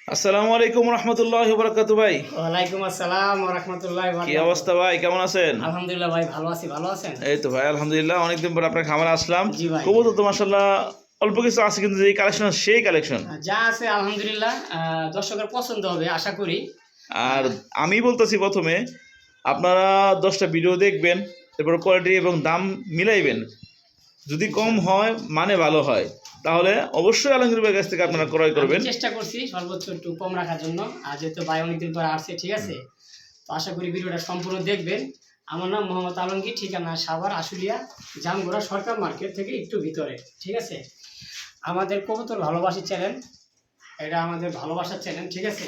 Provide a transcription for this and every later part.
আসসালামু আলাইকুম রহমতুল্লাহ বারাকাতু ভাই। ওয়ালাইকুম আসসালাম ওয়া রাহমাতুল্লাহি ওয়া কি বারাকাতুহু। অবস্থা ভাই, কেমন আছেন? আলহামদুলিল্লাহ ভাই, ভালো আছি। ভালো আছেন? এই তো ভাই আলহামদুলিল্লাহ, অনেকদিন পর আপনার খামারে আসলাম। জি ভাই। কবুতর তো মাশাআল্লাহ অল্প কিছু আছে, কিন্তু এই কালেকশন সেই কালেকশন। যা আছে আলহামদুলিল্লাহ দর্শকের পছন্দ হবে আশা করি। আর আমি বলতেছি প্রথমে আপনারা 10টা ভিডিও দেখবেন, তারপর কোয়ালিটি এবং দাম মিলাইবেন। যদি কম হয় মানে ভালো হয়, তাহলে অবশ্যই আলমগীর ভাইয়ের কাছ থেকে আপনারা ক্রয় করবেন। আমি চেষ্টা করছি সর্বোচ্চ একটু কম রাখার জন্য, আর যেহেতু ভাই অনেকদিন পর আসছে, ঠিক আছে, তো আশা করি ভিডিওটা সম্পূর্ণ দেখবেন। আমার নাম মোহাম্মদ আলমগীর, ঠিকানা সাভার আশুলিয়া জামগোড়া সরকার মার্কেট থেকে একটু ভিতরে, ঠিক আছে। আমাদের কবুতর ভালোবাসি চ্যানেল, এটা আমাদের ভালোবাসার চ্যানেল, ঠিক আছে।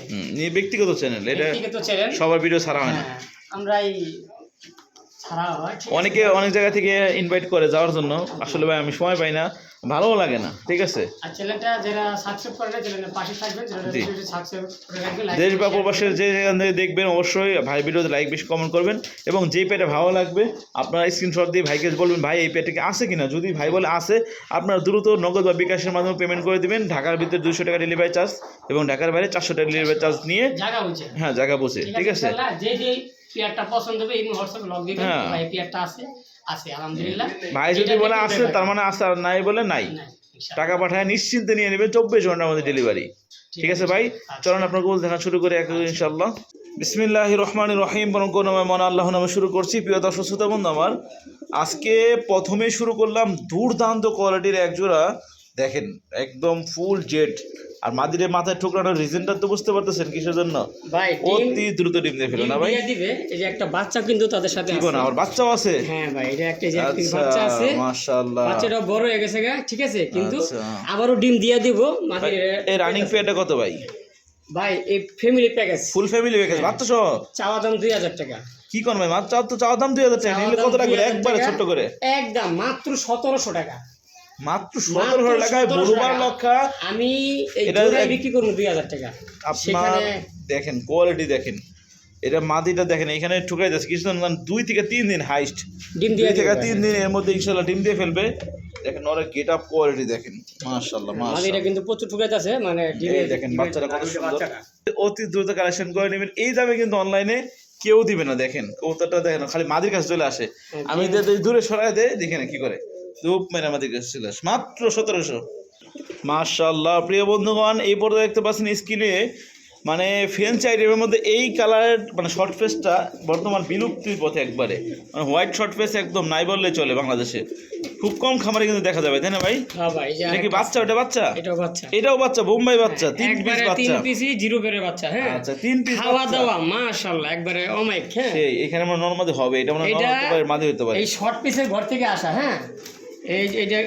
ব্যক্তিগত চ্যানেল, এটা ব্যক্তিগত চ্যানেল, সবার ভিডিও ছাড়া হয় না। হ্যাঁ, আমরা এই ছাড়া হয়, ঠিক আছে? অনেকে অনেক জায়গা থেকে ইনভাইট করে যাওয়ার জন্য, আসলে ভাই আমি সময় পাই না, ভালোও লাগে না, ঠিক আছে। আর চ্যানেলটা যারা সাবস্ক্রাইব করে না, চ্যানেলের পাশে থাকবেন, চ্যানেলটা বেশি সাবস্ক্রাইব করে রাখবেন, লাইক দেশ বা প্রবাসের যে যেখান থেকে দেখবেন অবশ্যই ভাই ভিডিওতে লাইক বেশি কমেন্ট করবেন, এবং যেই পেটে ভালো লাগবে আপনারা স্ক্রিনশট দিয়ে ভাইকে বলবেন ভাই এই পেটে কি আছে কিনা। যদি ভাই বলে আছে, আপনারা দ্রুত নগদ বা বিকাশের মাধ্যমে পেমেন্ট করে দিবেন। ঢাকার ভিতরে 200 টাকা ডেলিভারি চার্জ এবং ঢাকার বাইরে 400 টাকা ডেলিভারি চার্জ নিয়ে জায়গা বুঝে, হ্যাঁ জায়গা বসে, ঠিক আছে। ইনশাআল্লাহ যে যে পেয়ারটা পছন্দ হবে এই হোয়াটসঅ্যাপে লগ দিবেন, হ্যাঁ। ভাই পেয়ারটা আছে আছে আলহামদুলিল্লাহ। ভাই যদি বলে আছে তার মানে আছে, আর নাই বলে নাই। টাকা পাঠায় নিশ্চিন্তে নিয়ে নেবে, 24 ঘন্টার মধ্যে ডেলিভারি, ঠিক আছে ভাই। চলুন আপনার গোল দেখা শুরু করে এক ইনশাআল্লাহ। বিসমিল্লাহির রহমানির রহিম। বরং কোন মনে আল্লাহ নামে শুরু করছি। প্রিয় দর্শক শ্রোতা বন্ধু আমার, আজকে প্রথমে শুরু করলাম দুর্দান্ত কোয়ালিটির এক জোড়া। দেখেন একদম ফুল জেড, আর মাদিরে মাথায় ঠোকরানোর রিজনটা তো বুঝতে পারতেছেন কিসের জন্য। ভাই অতি দ্রুত ডিম দিয়ে ফেলো না ভাই। ডিম দিবে, এই যে একটা বাচ্চা কিন্তু তাদের সাথে কি আছে। কোন আবার বাচ্চাও আছে? হ্যাঁ ভাই, এটা একটা যে আচ্ছা, বাচ্চা আছে, মাশাআল্লাহ। বাচ্চাটা বড় হয়ে গেছে গা, ঠিক আছে, কিন্তু আচ্ছা। আবারও ডিম দিয়ে দিব মাটির। এই রানিং পেয়ারটা কত ভাই? ভাই এই family package, full family package, বাচ্চা সহ চাওয়া দাম 2000 টাকা। কি কোন ভাই, মাত্র তো চাওয়া দাম 2000 টাকা, নিলে কত রাখবেন একবারে ছোট করে? একদম মাত্র 1700 টাকা। মাত্র 1700 টাকায় বড়বার লক্ষা। আমি এই এটা জোড়ায় বিক্রি করব 2000 টাকা। আপনার দেখেন কোয়ালিটি দেখেন, এটা মাদিটা দেখেন এখানে ঠুকাই যাচ্ছে কিছু 2 থেকে 3 দিন হাইস্ট, ডিম 2 দিয়ে থেকে 3 দিন এর মধ্যে ইনশাআল্লাহ ডিম দিয়ে ফেলবে। দেখেন ওর গেট আপ কোয়ালিটি দেখেন, মাশাআল্লাহ মাদিটা মাশাআল্লাহ। কিন্তু প্রচুর ঠুকাইতেছে, মানে ডিমে দেখেন বাচ্চাটা কত সুন্দর, অতি দ্রুত কালেকশন করে নেবেন। এই দামে কিন্তু অনলাইনে কেউ দিবে না। দেখেন কবুতরটা দেখেন, খালি মাদির কাছে চলে আসে, আমি দূরে সরাই দেয়, দেখেন কি করে ধূপ মেরে মাদির কাছে চলে আসে। মাত্র 1700। মাশাআল্লাহ। প্রিয় বন্ধুগণ, এই পর্যায়ে দেখতে পাচ্ছেন স্ক্রিনে, মানে ফেন্স আইটেমের মধ্যে এই কালারের মানে শর্ট ফেসটা বর্তমান বিলুপ্তির পথে একবারে, মানে হোয়াইট শর্ট ফেস একদম নাই বললে চলে বাংলাদেশে। খুব কম খামারে কিন্তু দেখা যাবে, তাই না ভাই? হ্যাঁ ভাই, এটা কি বাচ্চা? ওটা বাচ্চা, এটাও বাচ্চা, এটাও বাচ্চা, বোম্বাই বাচ্চা, 3 পিস একবারে বাচ্চা, 3 পিসই জিরো বেরের বাচ্চা। হ্যাঁ আচ্ছা 3 পিস খাওয়া দাওয়া মাশাআল্লাহ একবারে অমাইক। হ্যাঁ সেই এখানে আমরা নরমাদি হবে, এটা আমরা নরমাদি হতে পারে, মাদি হতে পারে। এই শর্ট পিসের ঘর থেকে আসা। হ্যাঁ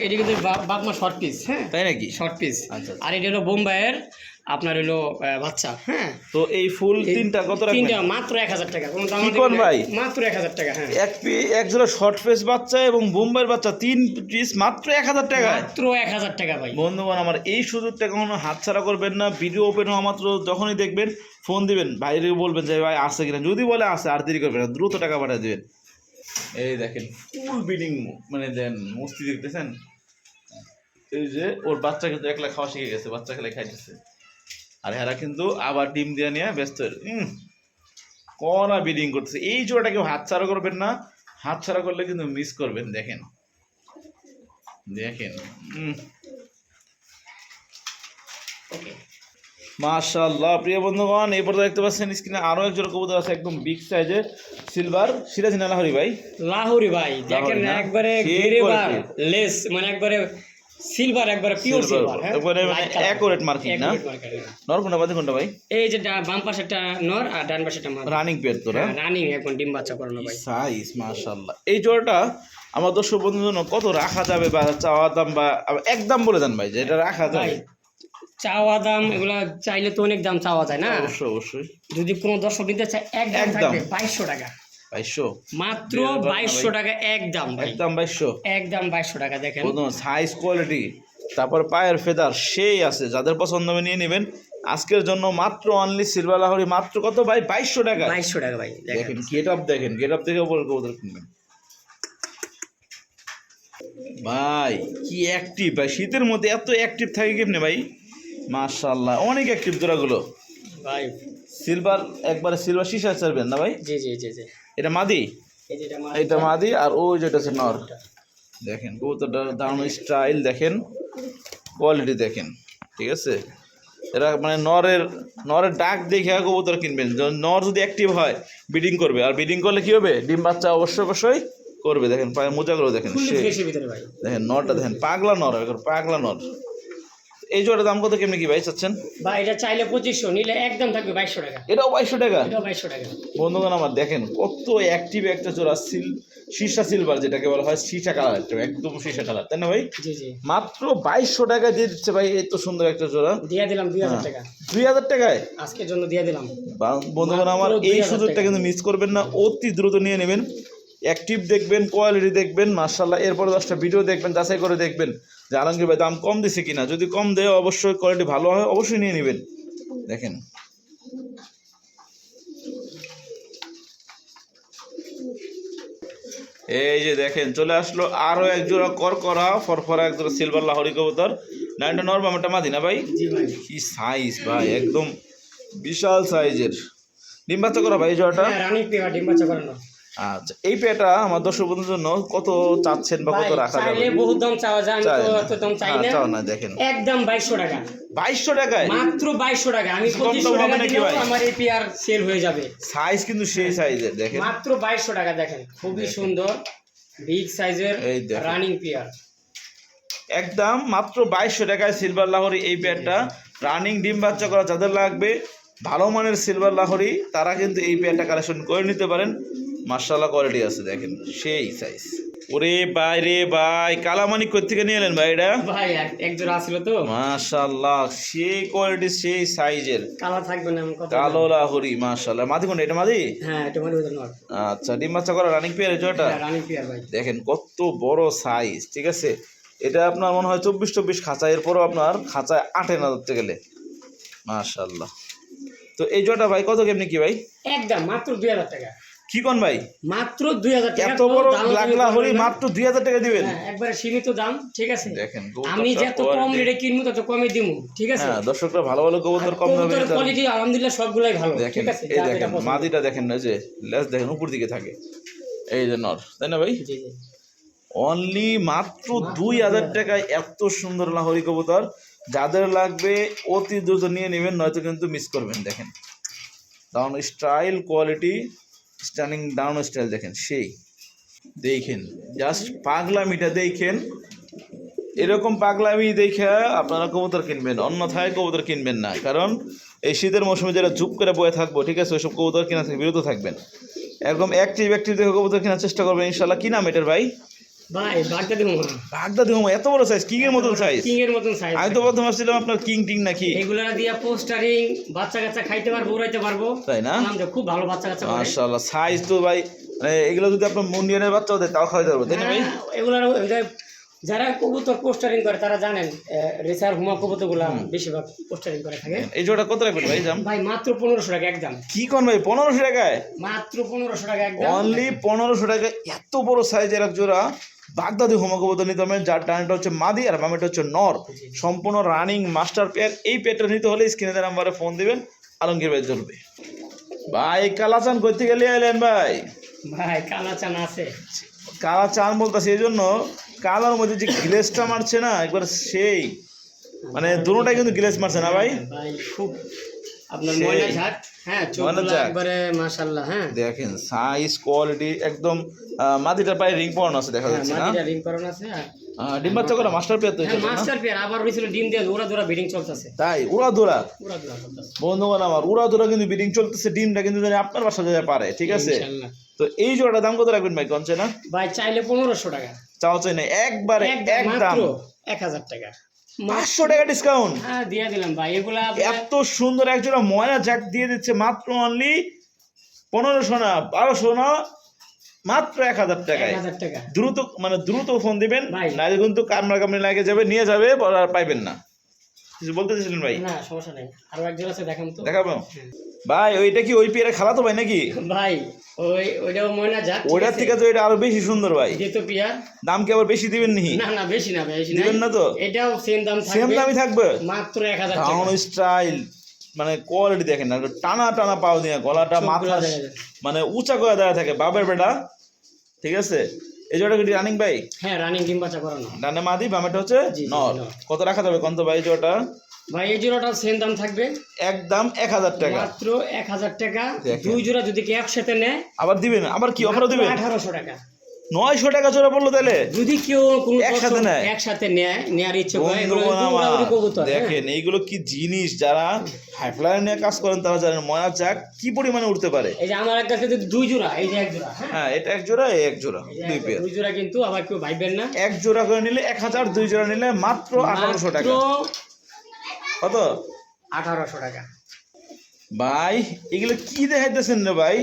এটা কিন্তু বাপমা শর্ট পিস। হ্যাঁ তাই নাকি? Short piece. আচ্ছা। আর এটা হলো বোম্বাইয়ের আপনার হলো বাচ্চা। হ্যাঁ তো এই ফুল তিনটা কত রাখবেন? তিনটা মাত্র 1000 টাকা। কোনো দাম কি কোন ভাই? মাত্র 1000 টাকা। হ্যাঁ এক জোড়া শর্ট ফেস বাচ্চা এবং বোম্বাইয়ের বাচ্চা 3 পিস মাত্র 1000 টাকা। মাত্র 1000 টাকা ভাই। বন্ধুগণ আমার, এই সুযোগটা কখনো হাতছাড়া করবেন না। ভিডিও ওপেন হওয়া মাত্র যখনই দেখবেন ফোন দিবেন, বাইরে বলবেন যে ভাই আসে কিনা, যদি বলে আসে আর দেরি করবেন না, দ্রুত টাকা পাঠিয়ে দেবেন। এই দেখেন ফুল বিডিং, মানে দেন মস্তি দেখতেছেন। এই যে ওর বাচ্চা কিন্তু একলা খাওয়া শিখে গেছে, বাচ্চা খেলে খাইতেছে, আর এরা কিন্তু আবার ডিম দিয়ে নিয়ে ব্যস্ত। কড়া বিডিং করতেছে। এই জোড়াটা কেউ হাতছাড়া করবেন না, হাতছাড়া করলে কিন্তু মিস করবেন। দেখেন দেখেন মাশাআল্লাহ। প্রিয় বন্ধুগণ, এই পর্যন্ত দেখতে পাচ্ছেন স্ক্রিনে আরো এক জোড়া কবুতর আছে, একদম বিগ সাইজের সিলভার সিরাজি না লাহোরি ভাই? লাহোরি ভাই, দেখেন একবারে গেরেবার লেস, মানে একবারে সিলভার, একবারে পিওর সিলভার। হ্যাঁ একবারে মানে অ্যাকুরেট মার্কিং না? নর কোনটা বাদে কোনটা ভাই? এই যে বাম পাশেরটা নর আর ডান পাশেরটা মাদি। রানিং পেয়ার তো না? রানিং এখন ডিম বাচ্চা করানো ভাই। সাইজ মাশাআল্লাহ। এই জোড়াটা আমার দর্শক বন্ধুর জন্য কত রাখা যাবে, বা চাওয়া দাম, বা একদম বলে দেন ভাই যে এটা রাখা যাবে? চাওয়া দাম এগুলা চাইলে তো অনেক দাম চাওয়া যায় না? অবশ্যই অবশ্যই। যদি কোনো দর্শক নিতে চায় একদম থাকবে 2200 টাকা। 2200 মাত্র 2200 টাকা একদম ভাই, একদম 2200, একদম 2200 টাকা। দেখেন সাইজ কোয়ালিটি, তারপর পায়ের ফেদার সেই আছে, যাদের পছন্দ হবে নিয়ে নেবেন। আজকের জন্য মাত্র অনলি সিলভার লাহোরি, মাত্র কত ভাই? 2200 টাকা। 2200 টাকা ভাই। দেখেন গেট আপ, দেখেন গেট আপ দেখে বলবো ওদের কিনবেন ভাই। কি অ্যাক্টিভ ভাই, শীতের মধ্যে এত অ্যাক্টিভ থাকে কেমনে ভাই? মাশাআল্লাহ অনেক অ্যাক্টিভ জোড়াগুলো। ভাই সিলভার, একবারে সিলভার শীষা ছাড়বেন না ভাই? জি জি জি জি, এটা মাদি, এই যেটা এটা মাদি, আর ওই যেটা হচ্ছে নর। দেখেন কবুতরটা দারুণ স্টাইল, দেখেন কোয়ালিটি দেখেন, ঠিক আছে। এরা মানে নরের নরের ডাক দেখে কবুতর কিনবেন। নর যদি অ্যাক্টিভ হয় ব্রিডিং করবে, আর ব্রিডিং করলে কি হবে, ডিম বাচ্চা অবশ্যই অবশ্যই করবে। দেখেন পায়ের মোজাগুলো দেখেন, সে বেশি ভিতরে ভাই। দেখেন নরটা দেখেন, পাগলা নর, একবার পাগলা নর। এই জোড়ার দাম কত কেমনি কি ভাই চাচ্ছেন? ভাই এটা চাইলে 2500, নিলে একদম থাকবে 2200 টাকা। এটাও 2200 টাকা? এটাও 2200 টাকা। বন্ধুগণ আমার দেখেন কত অ্যাক্টিভ একটা জোড়া, সীসা সিলভার যেটাকে বলা হয়, সীসা কালার, একদম সীসা কালার, তাই না ভাই? জি জি, মাত্র 2200 টাকা দিয়ে দিচ্ছে ভাই এত সুন্দর একটা জোড়া। দিয়ে দিলাম 2000 টাকা। 2000 টাকায় আজকের জন্য দিয়ে দিলাম। বন্ধুগণ আমার মাত্র এই 2000 সুযোগটা টাকা। কিন্তু মিস করবেন না, অতি দ্রুত নিয়ে নেবেন। অ্যাক্টিভ দেখবেন, কোয়ালিটি দেখবেন, মাশাআল্লাহ। এরপরে 10টা ভিডিও দেখবেন, যাচাই করে দেখবেন যে আলমগীর ভাই দাম কম দিছে কিনা। যদি কম দেয় অবশ্যই কোয়ালিটি ভালো হয়, অবশ্যই নিয়ে নেবেন। দেখেন এই যে দেখেন চলে আসলো আরো এক জোড়া করকরা ফরফরা এক জোড়া সিলভার লাহোরি কবুতর। নাইনটা নরমাল, এটা মাদি না ভাই? জি ভাই। কি সাইজ ভাই, একদম বিশাল সাইজের। ডিম বাচ্চা করা ভাই এই জোড়াটা? হ্যাঁ, রানী পেয়ার, ডিম বাচ্চা করানো। আচ্ছা, এই পেয়ারটা আমার দর্শক বন্ধুদের জন্য কত চাচ্ছেন বা কত ভাই রাখা যাবে? চাইলে বহুত দাম চাওয়া যায়, আমি চাই তো না। এত দাম চাই হ্যাঁ, না। চাও না, দেখেন একদম 2200 টাকা। 2200 টাকায় মাত্র 2200 টাকা। আমি কম দাম 2500 হবে টাকা নাকি দিলেও ভাই? আমার এই পেয়ার সেল হয়ে যাবে। সাইজ কিন্তু সেই সাইজের, দেখেন মাত্র 2200 টাকা। দেখেন খুবই সুন্দর বিগ সাইজের এই দেখেন। Running pair. একদম মাত্র 2200 টাকায় সিলভার লাহোরি এই পেয়ারটা। রানিং ডিম বাচ্চা করা যাদের লাগবে ভালো মানের সিলভার লাহোরি, তারা কিন্তু এই পেয়ারটা কালেকশন করে নিতে পারেন। মাশাআল্লাহ কোয়ালিটি আছে, দেখেন সেই সাইজ। ওরে ভাই রে ভাই, কালামানিক কোথা থেকে নিয়ে এলেন ভাই এটা? ভাই এক জোড়া ছিল তো, মাশাআল্লাহ সেই কোয়ালিটি সেই সাইজের কালার থাকবে না, আমি কথা কালো লাহোরি। মাশাআল্লাহ মাদি কোনটা, এটা মাদি? হ্যাঁ, এটা মানে ওদের নট। আচ্ছা, ডিম বাচ্চা করা রানিং পেয়ার এই জোড়াটা? রানিং পেয়ার ভাই। দেখেন কত বড় সাইজ, ঠিক আছে। এটা আপনার মনে হয় 24 খাঁচা, এরপরও আপনার খাঁচায় আটে না ধরতে গেলে। মাশাআল্লাহ। তো এই জোড়াটা ভাই কত কেমনি কি ভাই? একদম মাত্র 2000 টাকা। কি কোন ভাই, মাত্র 2000 টাকা। এত বড় লাগলা হরি মাত্র 2000 টাকা দিবেন? হ্যাঁ, একবারে সীমিত দাম, ঠিক আছে। দেখেন আমি যত কম রেটে কিনবো তত কমে দিমু, ঠিক আছে। হ্যাঁ, দর্শকরা ভালো ভালো কবুতর কম দামে নিতে পারবে। কোয়ালিটি আলহামদুলিল্লাহ সবগুলাই ভালো, দেখেন ঠিক আছে। এই যার দেখেন যেটা পছন্দ। মাদিটা দেখেন না, যে লেজ দেখেন উপর দিকে থাকে, এই যে নর, তাই না ভাই? জি জি, অনলি মাত্র 2000 টাকায় এত সুন্দর লাহোরি কবুতর। যাদের লাগবে অতি দ্রুত নিয়ে নেবেন, নয়তো কিন্তু মিস করবেন। দেখেন down style quality, stunning down style, দেখেন সেই, দেখেন জাস্ট পাগলামিটা দেখেন। এরকম পাগলামি দেখে আপনারা কবুতর কিনবেন, অন্যথায় কবুতর কিনবেন না। কারণ এই শীতের মৌসুমে যারা চুপ করে বয়ে থাকবো, ঠিক আছে, ওইসব কবুতর কেনা থেকে বিরত থাকবেন। একদম অ্যাক্টিভ দেখে কবুতর কেনার চেষ্টা করবেন ইনশাল্লাহ। কি নাম এটার ভাই? ভাই বাগদা দিমু। বাগদাদি হোমা, এত বড় সাইজ, কিং এর মতন সাইজ। কিং এর মতন সাইজ। আমি তো প্রথম ভাবছিলাম আপনার কিং টিং নাকি। এগুলা দিয়া পোস্টারিং, বাচ্চা কাচ্চা খাইতে পারবো, উড়াইতে পারবো, তাই না? আমাদের খুব ভালো বাচ্চা কাচ্চা করে। মাশাআল্লাহ সাইজ তো ভাই, মানে এগুলো যদি আপনার মুন্ডিয়ানের বাচ্চাও দেয় তাও খাওয়াতে পারবো, তাই না ভাই? হ্যাঁ, এগুলার যারা কবুতর পোস্টারিং করে তারা জানেন, রেসার হুমা কবুতর গুলা বেশিরভাগ পোস্টারিং করে থাকে। এই জোড়া কত রাখবেন ভাই দাম? ভাই মাত্র 1500 টাকা একদম। কি কোন ভাই 1500 টাকায়? মাত্র 1500 টাকা একদম। অনলি 1500 টাকা এত বড় সাইজের এক জোড়া বাগদাদি হোমা কবুতর নিতে হবে, যার ডানটা হচ্ছে মাদি আর বামেটা হচ্ছে নর, সম্পূর্ণ রানিং মাস্টার পেয়ার। এই পেয়ারটা নিতে হলে স্ক্রিনে নাম্বারে ফোন দিবেন, আলমগীর ভাই ধরবে। ভাই কালাচান করতে গেলে এলেন ভাই? ভাই কালা চান আছে। কালা চান বলতেছে এই জন্য, কালার মধ্যে যে গ্লেসটা মারছে না একবার সেই, মানে দুটোটাই কিন্তু গ্লেস মারছে না ভাই? ভাই খুব আপনার সেই। ময়না ঝাট, হ্যাঁ ময়না চোখগুলো ঝাঁক। একবারে মাশাআল্লাহ। হ্যাঁ, দেখেন সাইজ কোয়ালিটি একদম। মাদিটার পায়ে রিং পরানো আছে দেখা যাচ্ছে না? মাটিটা রিং করানো আছে। ডিম বাচ্চা করা মাস্টার পেয়ার তো এটা, হ্যাঁ, তাই না? মাস্টার পেয়ার আবার হইছিল ডিম দিয়ে ওরা দোরা বিডিং চলতেছে। তাই উড়া দোড়া ওরা দোরা চলতেছে বন্ধুগণ আমার, উড়া দোড়া কিন্তু বিডিং চলতেছে। ডিমটা কিন্তু জানি আপনার বাসা যায় পারে, ঠিক আছে। ইনশাআল্লাহ। তো এই জোড়াটার দাম কত রাখবেন ভাই কনছে না? ভাই চাইলে 1500 টাকা। চাও চাই না, একবারে এক দাম মাত্র 1000 টাকা। 500 টাকা ডিসকাউন্ট। হ্যাঁ, দিয়ে দিলাম ভাই। এগুলা এত সুন্দর এক জোড়া ময়না জ্যাক দিয়ে দিচ্ছে মাত্র অনলি 1500 না 1200 না, মাত্র 1000 টাকায়। 1000 টাকা। দ্রুত ফোন দিবেন, ভাই। নাহলে কিন্তু কামড়া কামড়ি লাগে যাবে, নিয়ে যাবে আর পাইবেন না। কিছু বলতে চাইছিলেন ভাই? না সমস্যা নেই, আরো একজন আছে দেখাম তো। দেখাবো হ্যাঁ। ভাই, ওইটা কি ওই পেয়ারা খালাতো ভাই নাকি? ভাই ওইটাও ময়না জাত, ওইটার থেকে তো এটা আরো বেশি সুন্দর ভাই। যেহেতু পিয়ার। দাম কি আবার বেশি দিবেন নি? না না বেশি না, বেশি না। দিবেন না তো? এটাও সেম দাম থাকবে, সেম দামই থাকবে মাত্র 1000 টাকা। টাউন স্টাইল, মানে কোয়ালিটি দেখেন না, টানা টানা পাও দিয়ে গলাটা মাথা মানে উঁচা করে দেওয়া থাকে বাবার বেটা, ঠিক আছে। এই জোড়াটা কি রানিং ভাই? হ্যাঁ রানিং ডিম বাচ্চা করানো। ডানে মাদি বামেটা হচ্ছে জি, নর। নর। কত রাখা যাবে কোন তো ভাই জোড়াটা? ভাই এই জোড়াটাও সেম দাম থাকবে, একদম 1000 টাকা, মাত্র 1000 টাকা। দেখেন। দুই জোড়া যদি কি একসাথে নেয় আবার দিবেন, আবার কি অফারও দিবেন? 1800 টাকা। 900 টাকা জোড়া পড়লো তাহলে। যদি কেউ কোনো একসাথে নেয়? একসাথে নেয়, নেয়ার ইচ্ছে করে, এগুলো বন্ধুগণ আমার, উড়াউড়ি কবুতর, হ্যাঁ। দেখেন এইগুলো কি জিনিস, যারা হাইফ্লায়ার নিয়ে কাজ করেন তারা জানেন ময়না চাক কি পরিমাণে উঠতে পারে। এই যে আমার এক কাছে যদি দুই জোড়া, এই যে এক জোড়া, হ্যাঁ হ্যাঁ, এটা এক জোড়া, এই এক জোড়া, এই যে দুই এক পেয়ার। দুই জোড়া, কিন্তু আবার কেউ ভাইবেন না, এক জোড়া করে নিলে 1000, দুই জোড়া নিলে মাত্র 1800 টাকা। কত? 1800 টাকা। ভাই এগুলো কি দেখাইতেছেন রে ভাই?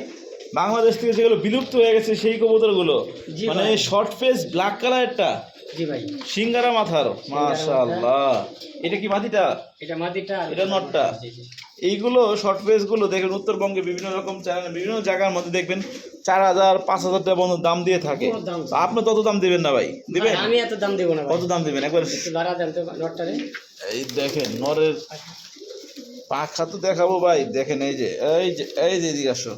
বাংলাদেশ থেকে যেগুলো বিলুপ্ত হয়ে গেছে সেই কবুতরগুলো, জি মানে ভাই। শর্ট ফেস ব্ল্যাক কালারটা, জি ভাই, সিঙ্গারা মাথার, মাশাআল্লাহ। এটা কি মাটিটা? এটা মাদিটা, এটা নটটা। জি, জি। এইগুলো শর্ট ফেস গুলো দেখেন উত্তরবঙ্গে বিভিন্ন রকম চ্যানেল, বিভিন্ন জায়গার মধ্যে দেখবেন 4000, 5000 টাকা পর্যন্ত দাম দিয়ে থাকে। কত দাম? আপনি তত দাম দিবেন না ভাই, দিবেন? ভাই, আমি এত দাম দেব না ভাই। কত দাম দিবেন একবার? একটু বাড়া দেন তো লটটারে। এই দেখেন নরের পাখা তো দেখাবো ভাই, দেখেন এই যে এদিকে আসো,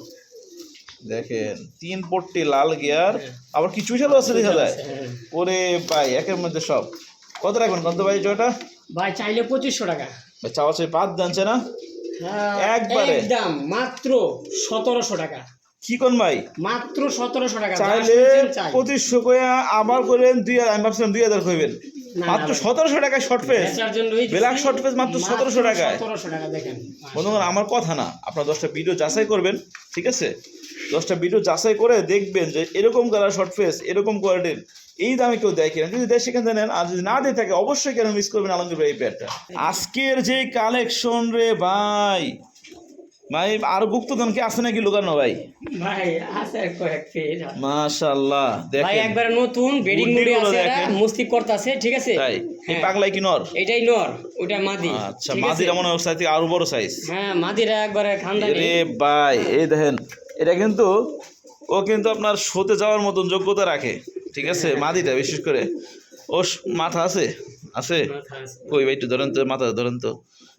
দেখেন 3 পট্টি লাল গিয়ার, আবার কি চুইশালো আছে দেখা যায়। হ্যাঁ। ওরে ভাই একের মধ্যে সব। কত রাখবেন কত ভাই জোড়াটা? ভাই চাইলে 2500 টাকা। ভাই চাওয়া চাই 5 জানছে না হ্যাঁ, একবারে? একদম মাত্র 1700 টাকা। কি কোন ভাই? মাত্র 1700 টাকা। চাইলে যা শুনছেন চাই। 2500 কইয়া আবার করেন 2000, আমি ভাবছিলাম 2000 কইবেন। না, মাত্র ভাই। 1700 টাকায় শর্ট ফেস, বেচার জন্যই দিছি। ব্ল্যাক শর্ট ফেস মাত্র 1700 টাকায়। 1700 টাকা দেখেন। বন্ধুগণ আমার কথা না, আপনারা 10টা ভিডিও যাচাই করবেন, ঠিক আছে? 10টা ভিডিও যাচাই করে দেখবেন যে এরকম কালার শর্ট ফেস, এরকম কোয়ালিটির এই দামে কেউ দেয় কিনা। যদি দেয় সেখান থেকে নেন, আর যদি না দিয়ে থাকে অবশ্যই কেন মিস করবেন আলমগীর ভাই এই পেয়ারটা। আজকের যে কালেকশন রে ভাই, ভাই আর গুপ্তধন কি আছে নাকি লুকানো ভাই? ভাই আছে কয়েক পেজ। মাশাআল্লাহ ভাই দেখেন একবার নতুন বেডিং মুডে বুদ্ধিগুলো আছে, দেখেন। এরা মুস্তি করতেছে, ঠিক আছে? তাই এই হ্যাঁ। পাগলাই কি নর? এটাই নর, ওটা মাদি। আচ্ছা, ঠিক আছে? মাদিরা মনে হয় সাইজ থেকে আরো বড় সাইজ। হ্যাঁ মাদিরা একবারে খানদানি। রে ভাই এই দেখেন, এটা কিন্তু ও কিন্তু আপনার শোতে যাওয়ার মতন যোগ্যতা রাখে, ঠিক আছে? মাদিটা বিশেষ করে ও মাথা আছে আছে মাথা আছে। কই ভাই একটু ধরেন তো, মাথা ধরেন তো,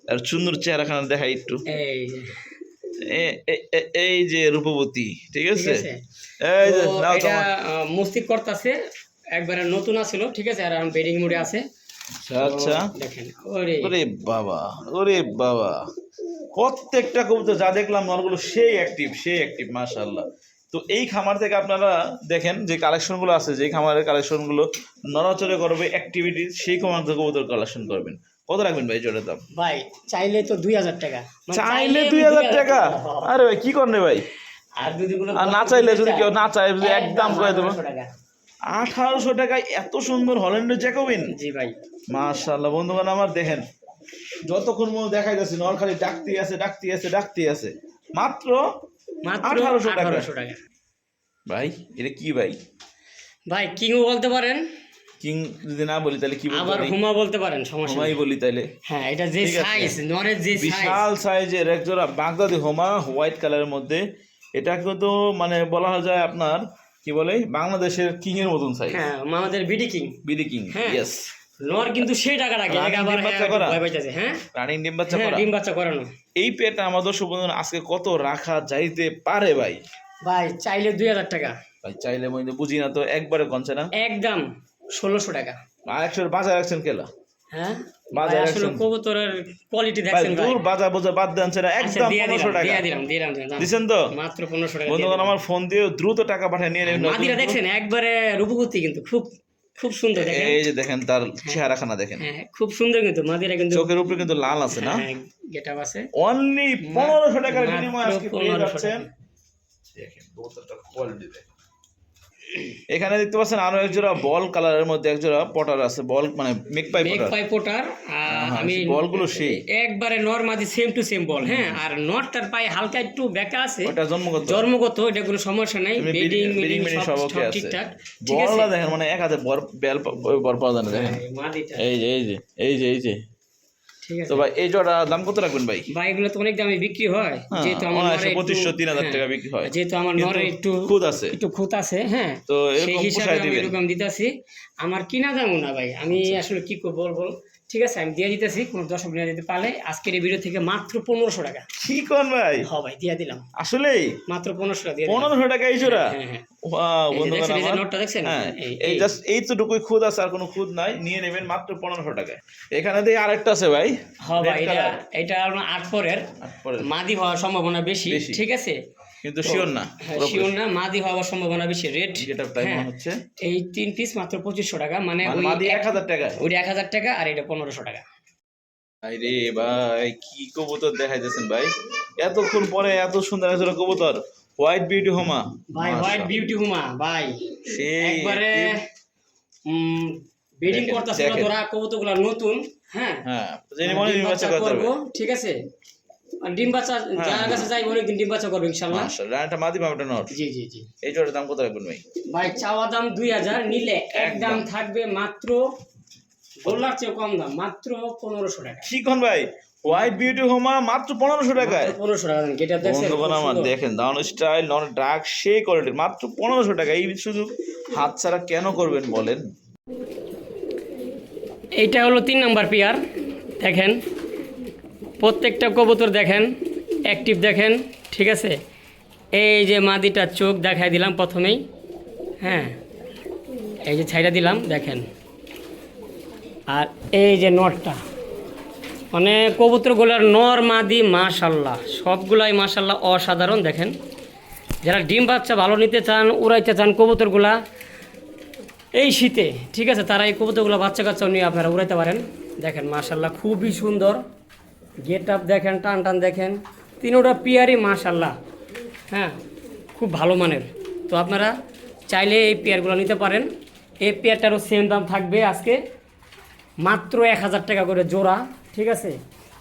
আর সুন্দর চেহারাখানা দেখাই একটু। এই যে, এই যে রূপবতী, ঠিক ঠিক আছে? আছে? এই যে তো নাও এটা তোমার। মুস্তি করতেছে, একবারে নতুন আছিল, ঠিক আছে? আর এখন বেডিং মুডে আছে। আচ্ছা তো দেখেন, ওরে ওরে বাবা, ওরে বাবা, প্রত্যেকটা কবুতর যা দেখলাম নরগুলো সেই অ্যাক্টিভ, সেই অ্যাক্টিভ, মাশাআল্লাহ। তো এই খামার থেকে আপনারা দেখেন যে কালেকশনগুলো আছে, যে খামারের কালেকশনগুলো নড়াচড়ে করবে অ্যাক্টিভিটি, সেই খামার থেকে কবুতর কালেকশন করবেন। কত রাখবেন ভাই জোড়ার দাম? ভাই চাইলে তো 2000 টাকা। মানে চাইলে 2000 টাকা? আরে ভাই কি করেন ভাই? আর যদি কোনো আর না চাইলে যদি কেউ না চায় যদি একদম করে দেবো 1800 টাকা। 1800 টাকায় এত সুন্দর হল্যান্ডের জ্যাকোবিন, জি ভাই। মাশাআল্লাহ। বন্ধুগণ আমার দেখেন যতক্ষণ মনে দেখাই যাচ্ছে নর খালি ডাকতেই আছে, ডাকতেই আছে, ডাকতেই আছে, মাত্র মাত্র 1800 টাকা। 1800 টাকা। ভাই এটা কি ভাই? ভাই কিংও বলতে পারেন, কিং যদি না বলি তাহলে কি বলবো? আবার হুমা বলতে পারেন, সমস্যা হোমাই নেই। বলি তাইলে। হ্যাঁ এটা যে ঠিক আছে। সাইজ, নরের যে সাইজ, বিশাল সাইজের একজোড়া বাগদাদি হোমা, হোয়াইট কালারের মধ্যে। এটা কিন্তু মানে বলা যায় আপনার কি বলে বাংলাদেশের কিং এর মতন সাইজ। হ্যাঁ আমাদের বিডি কিং। বিডি কিং, হ্যাঁ। ইয়েস। নর কিন্তু সেই টাকা রাখে, রানিং আবার ডিম বাচ্চা করা? ভয় পাইতেছে। হ্যাঁ রানিং ডিম বাচ্চা হ্যাঁ, করা। ডিম বাচ্চা করানো। এই পেটা আমাদের সুবন্ধন আজকে কত রাখা যাইতে পারে ভাই? ভাই চাইলে 2000 টাকা। ভাই চাইলে মধ্যে বুঝি না তো, একবারে কনছে না। একদম 1600 টাকা। আর 100 বাজার রাখছেন কেলা? হ্যাঁ বাজার ভাই, আসলে রাখছেন। কবুতরের কোয়ালিটি ভাই দেখছেন ভাই। দূর বাজার বোঝা বাদ দেনছে না, আচ্ছা, একদম দিয়ে 1500 টাকা দিলাম। দিছেন তো? মাত্র 1500 টাকা দিয়ে বন্ধুগণ দিলাম। আমার ফোন দিয়ে দ্রুত টাকা পাঠিয়ে নিয়ে নেবেন। মাদিরা দেখছেন একবারে রূপবতী, কিন্তু খুব খুব সুন্দর দেখেন। এই যে দেখেন তার চেহারাখানা দেখেন, হ্যাঁ খুব সুন্দর, কিন্তু মাদিরা কিন্তু চোখের উপরে কিন্তু লাল আছে না। গেটআপ আছে। অনলি 1500 টাকার মাত্র বিনিময়ে আজকে পেয়ে 1500 যাচ্ছেন। টাকা। দেখেন কতটা কোয়ালিটি দেখেন। এখানে দেখতে পাচ্ছেন আরো একজোড়া বল কালারের মধ্যে একজোড়া পটার আছে, বল মানে মেকপাই মেক পটার। পাই পোটার। আমি বলগুলো সেই একবারে নর মাদি সেম টু সেম বল। হ্যাঁ আর নরটার পায়ে হালকা একটু বেঁকা আছে, ওটা জন্মগত। জন্মগত, এটা কোনো সমস্যা নাই। এমনি বেডিং বেডিং মিডিং সব সব ওকে আছে। ঠিকঠাক, ঠিক আছে। বলটা দেখেন মানে এক হাতে বর বেল বর পাওয়া যায় না, দেখেন হ্যাঁ, মাদিটা এই যে ঠিক আছে তো ভাই এই জোড়া দাম কত রাখবেন ভাই? ভাই এগুলো তো অনেক দামে বিক্রি হয়, হ্যাঁ, যেহেতু আমার নরে 2500-3000 হ্যাঁ, টাকা বিক্রি হয়, যেহেতু আমার নরে একটু খুদ আছে, একটু খুঁত আছে, হ্যাঁ, তো সেই এরকম হিসাবে পোষায় আমি দিবেন। এরকম দিতেছি। আমার কিনা দামও না ভাই, আমি আসলে কি করবো বলবো, ঠিক আছে আমি দিয়ে দিতেছি, কোনো দর্শক নিয়ে দিতে পারলে আজকের এই ভিডিও থেকে মাত্র 1500 টাকা। কি কোন ভাই? হ্যাঁ ভাই দিয়ে দিলাম, আসলেই মাত্র 1500 টাকা দিয়ে দিলাম। 1500 টাকা এই জোড়া? হ্যাঁ হ্যাঁ, ওয়াও এই যে বন্ধুগণ দেখছেন, এই যে আমার, নোটটা দেখছেন, হ্যাঁ এই এই জাস্ট এইটুকুই খুদ আছে, আর কোনো খুদ নাই, নিয়ে নেবেন মাত্র 1500 টাকায়। এখানে দিয়ে আরেকটা আছে ভাই, হ্যাঁ ভাই, red এটা color, এটা আপনার 8 পরের, আর পরে মাদি হওয়ার সম্ভাবনা বেশি, বেশি। ঠিক আছে, কিন্তু শিওর না, হ্যাঁ শিওর না, মাদি হওয়ার সম্ভাবনা বেশি। রেট যেটা টাইম মনে হচ্ছে এই 3 পিস মাত্র 2500 টাকা, মানে ওই মাদি 1000 টাকা, ওইটা 1000 টাকা আর এটা 1500 টাকা। আরে ভাই কি কবুতর দেখাইতেছেন ভাই, এতক্ষণ পরে এত সুন্দর একটা কবুতর, হোয়াইট বিউটি হোমা ভাই হোয়াইট বিউটি হুমা ভাই, সেই একবারে ব্রিডিং দেখেন, করতেছে দেখেন। ধরা কবুতরগুলো নতুন, হ্যাঁ হ্যাঁ জেনে মনে ডিম নির্বাচন বাচ্চা করতে হবে। করবো, ঠিক আছে, আর ডিম বাচ্চা যার কাছে যাই অনেকদিন ডিম বাচ্চা করবো ইনশাল্লাহ। মাশাআল্লাহ, এটা মাদি পাবেটা নর। জি জি জি এই জোড়ার দাম কত রাখবেন ভাই? ভাই চাওয়া দাম 2000, নিলে একদম একদম। থাকবে মাত্র, বললার চেয়ে কম দাম, মাত্র 1500 টাকা। কি কোন ভাই, হোয়াইট বিউটি হোমা মাত্র 1500 টাকায়? 1500 টাকা গেটা দেখছেন, বন্ধুগণ আমার দেখেন, দাউন স্টাইল নন ডাক সেই কোয়ালিটির, মাত্র 1500 টাকা। এই শুধু হাত ছাড়া কেন করবেন বলেন? এইটা হলো 3 নাম্বার পেয়ার, দেখেন প্রত্যেকটা কবুতর দেখেন, অ্যাক্টিভ দেখেন, ঠিক আছে। এই যে মাদিটা চোখ দেখাই দিলাম প্রথমেই, হ্যাঁ এই যে ছাইটা দিলাম দেখেন, আর এই যে নটটা, মানে কবুতরগুলোর নর মাদি মাশাল্লাহ সবগুলাই মাশাল্লাহ অসাধারণ। দেখেন যারা ডিম বাচ্চা ভালো নিতে চান, উড়াইতে চান কবুতরগুলা এই শীতে, ঠিক আছে, তারা এই কবুতরগুলো বাচ্চা কাচ্চা নিয়ে আপনারা উড়াইতে পারেন। দেখেন মাশাল্লাহ খুবই সুন্দর, গেট আপ দেখেন, টান টান দেখেন, তিনোটা পেয়ারই মাশাল্লাহ, হ্যাঁ খুব ভালো মানের। তো আপনারা চাইলে এই পেয়ারগুলো নিতে পারেন। এই পেয়ারটারও সেম দাম থাকবে আজকে মাত্র 1000 টাকা করে জোড়া, ঠিক আছে।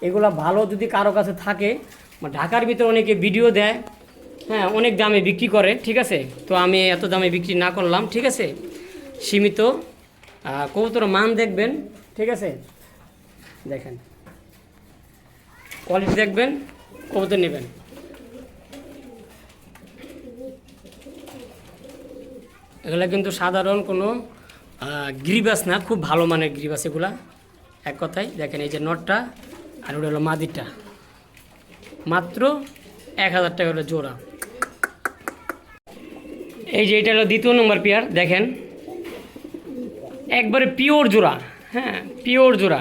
এগুলো ভালো যদি কারো কাছে থাকে, ঢাকার ভিতরে অনেকে ভিডিও দেয়, হ্যাঁ অনেক দামে বিক্রি করে, ঠিক আছে। তো আমি এত দামে বিক্রি না করলাম, ঠিক আছে, সীমিত। কবুতর মান দেখবেন, ঠিক আছে, দেখেন কোয়ালিটি দেখবেন, কবুতর নেবেন। এগুলা কিন্তু সাধারণ কোনো গ্রিবাস না, খুব ভালো মানের গ্রিবাস এগুলা, এক কথায়। দেখেন এই যে নটটা, আর ওটা হলো মাদিটা, মাত্র 1000 টাকা হলো জোড়া। এই যে এটা হলো 2 নম্বর পেয়ার, দেখেন একবারে পিওর জোড়া, হ্যাঁ পিওর জোড়া।